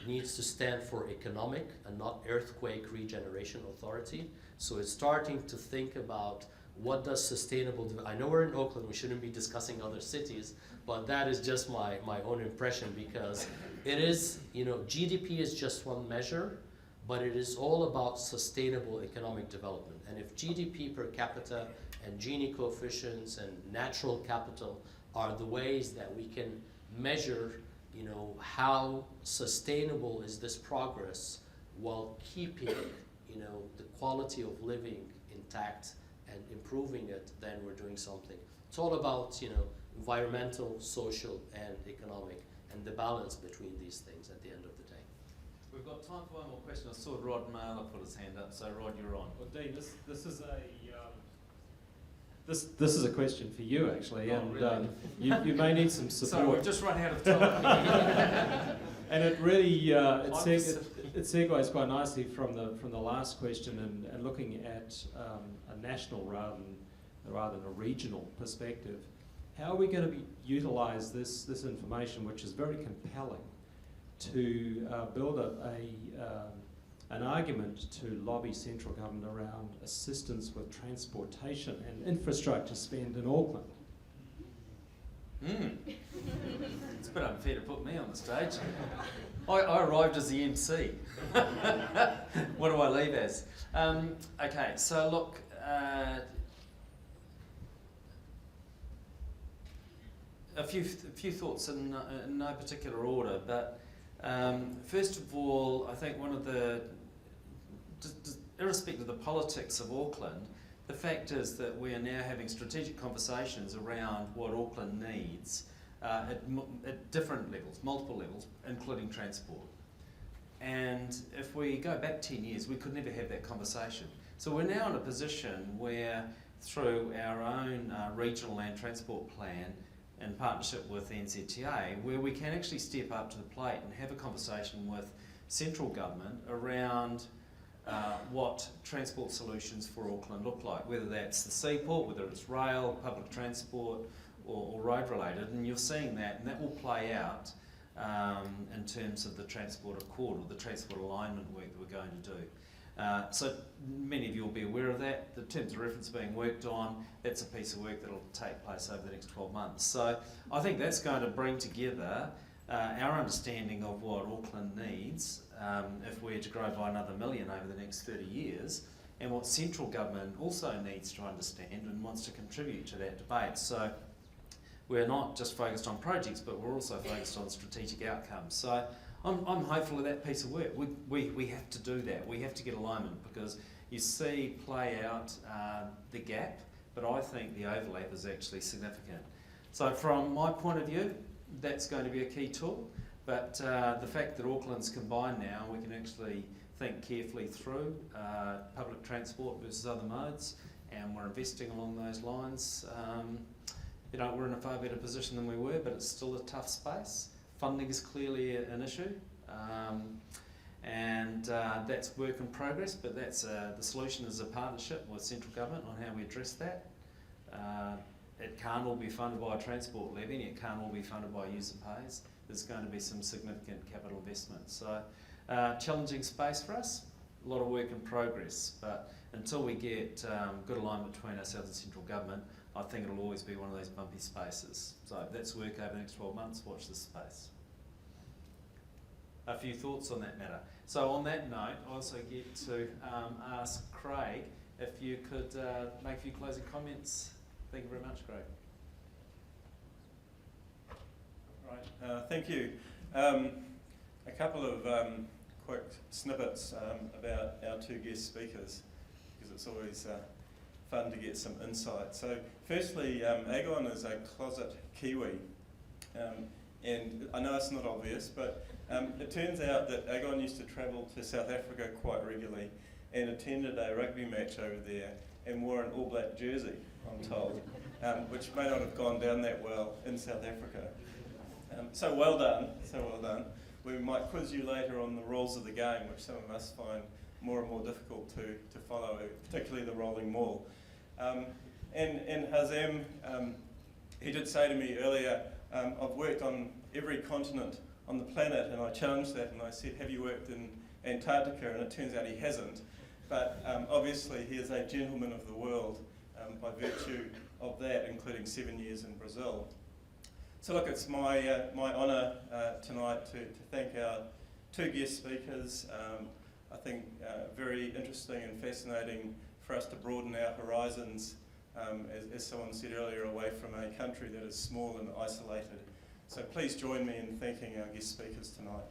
needs to stand for economic and not earthquake regeneration authority. So it's starting to think about what does sustainable I know we're in Auckland, we shouldn't be discussing other cities, but that is just my own impression, because it is, GDP is just one measure, but it is all about sustainable economic development. And if GDP per capita and Gini coefficients and natural capital are the ways that we can measure, how sustainable is this progress while keeping, the quality of living intact and improving it, then we're doing something. It's all about, environmental, social, and economic, and the balance between these things at the end of the day. We've got time for one more question. I saw Rod Marler put his hand up, so Rod, you're on. Well, Dean, this is a this is a question for you, actually, and really? you may need some support. So we've just run out of time. And it really it segues quite nicely from the last question, and looking at a national rather than a regional perspective. How are we going to utilise this information, which is very compelling, to build an argument to lobby central government around assistance with transportation and infrastructure spend in Auckland? It's a bit unfair to put me on the stage. I arrived as the MC. What do I leave as? Okay, so look, a few thoughts in no particular order, but first of all, I think one of the, irrespective of the politics of Auckland, the fact is that we are now having strategic conversations around what Auckland needs at different levels, multiple levels, including transport. And if we go back 10 years, we could never have that conversation. So we're now in a position where, through our own regional land transport plan, in partnership with NZTA, where we can actually step up to the plate and have a conversation with central government around what transport solutions for Auckland look like, whether that's the seaport, whether it's rail, public transport, or road related. And you're seeing that, and that will play out in terms of the transport accord or the transport alignment work that we're going to do. So many of you will be aware of that. The terms of reference being worked on, that's a piece of work that will take place over the next 12 months. So I think that's going to bring together our understanding of what Auckland needs if we're to grow by another 1 million over the next 30 years, and what central government also needs to understand and wants to contribute to that debate. So we're not just focused on projects, but we're also focused on strategic outcomes. So I'm hopeful of that piece of work. We have to do that. We have to get alignment, because you see play out the gap, but I think the overlap is actually significant. So from my point of view, that's going to be a key tool. But the fact that Auckland's combined now, we can actually think carefully through public transport versus other modes, and we're investing along those lines. You know, we're in a far better position than we were, but it's still a tough space. Funding is clearly an issue, and that's work in progress, but that's the solution is a partnership with central government on how we address that. It can't all be funded by a transport levy, and it can't all be funded by user pays. There's going to be some significant capital investment. So challenging space for us, a lot of work in progress, but until we get good alignment between ourselves and central government, I think it'll always be one of those bumpy spaces. So that's work over the next 12 months, watch this space. A few thoughts on that matter. So on that note, I also get to ask Craig if you could make a few closing comments. Thank you very much, Craig. Right, thank you. A couple of quick snippets about our two guest speakers, because it's always fun to get some insight. So firstly, Egon is a closet Kiwi, and I know it's not obvious, but it turns out that Egon used to travel to South Africa quite regularly and attended a rugby match over there and wore an all-black jersey, I'm told, which may not have gone down that well in South Africa. So well done, so well done. We might quiz you later on the rules of the game, which some of us find more and more difficult to follow, particularly the rolling maul. And Hazem, he did say to me earlier, I've worked on every continent on the planet, and I challenged that and I said, have you worked in Antarctica? And it turns out he hasn't. But obviously he is a gentleman of the world by virtue of that, including 7 years in Brazil. So look, it's my honour tonight to thank our two guest speakers. I think very interesting and fascinating for us to broaden our horizons, as someone said earlier, away from a country that is small and isolated. So please join me in thanking our guest speakers tonight.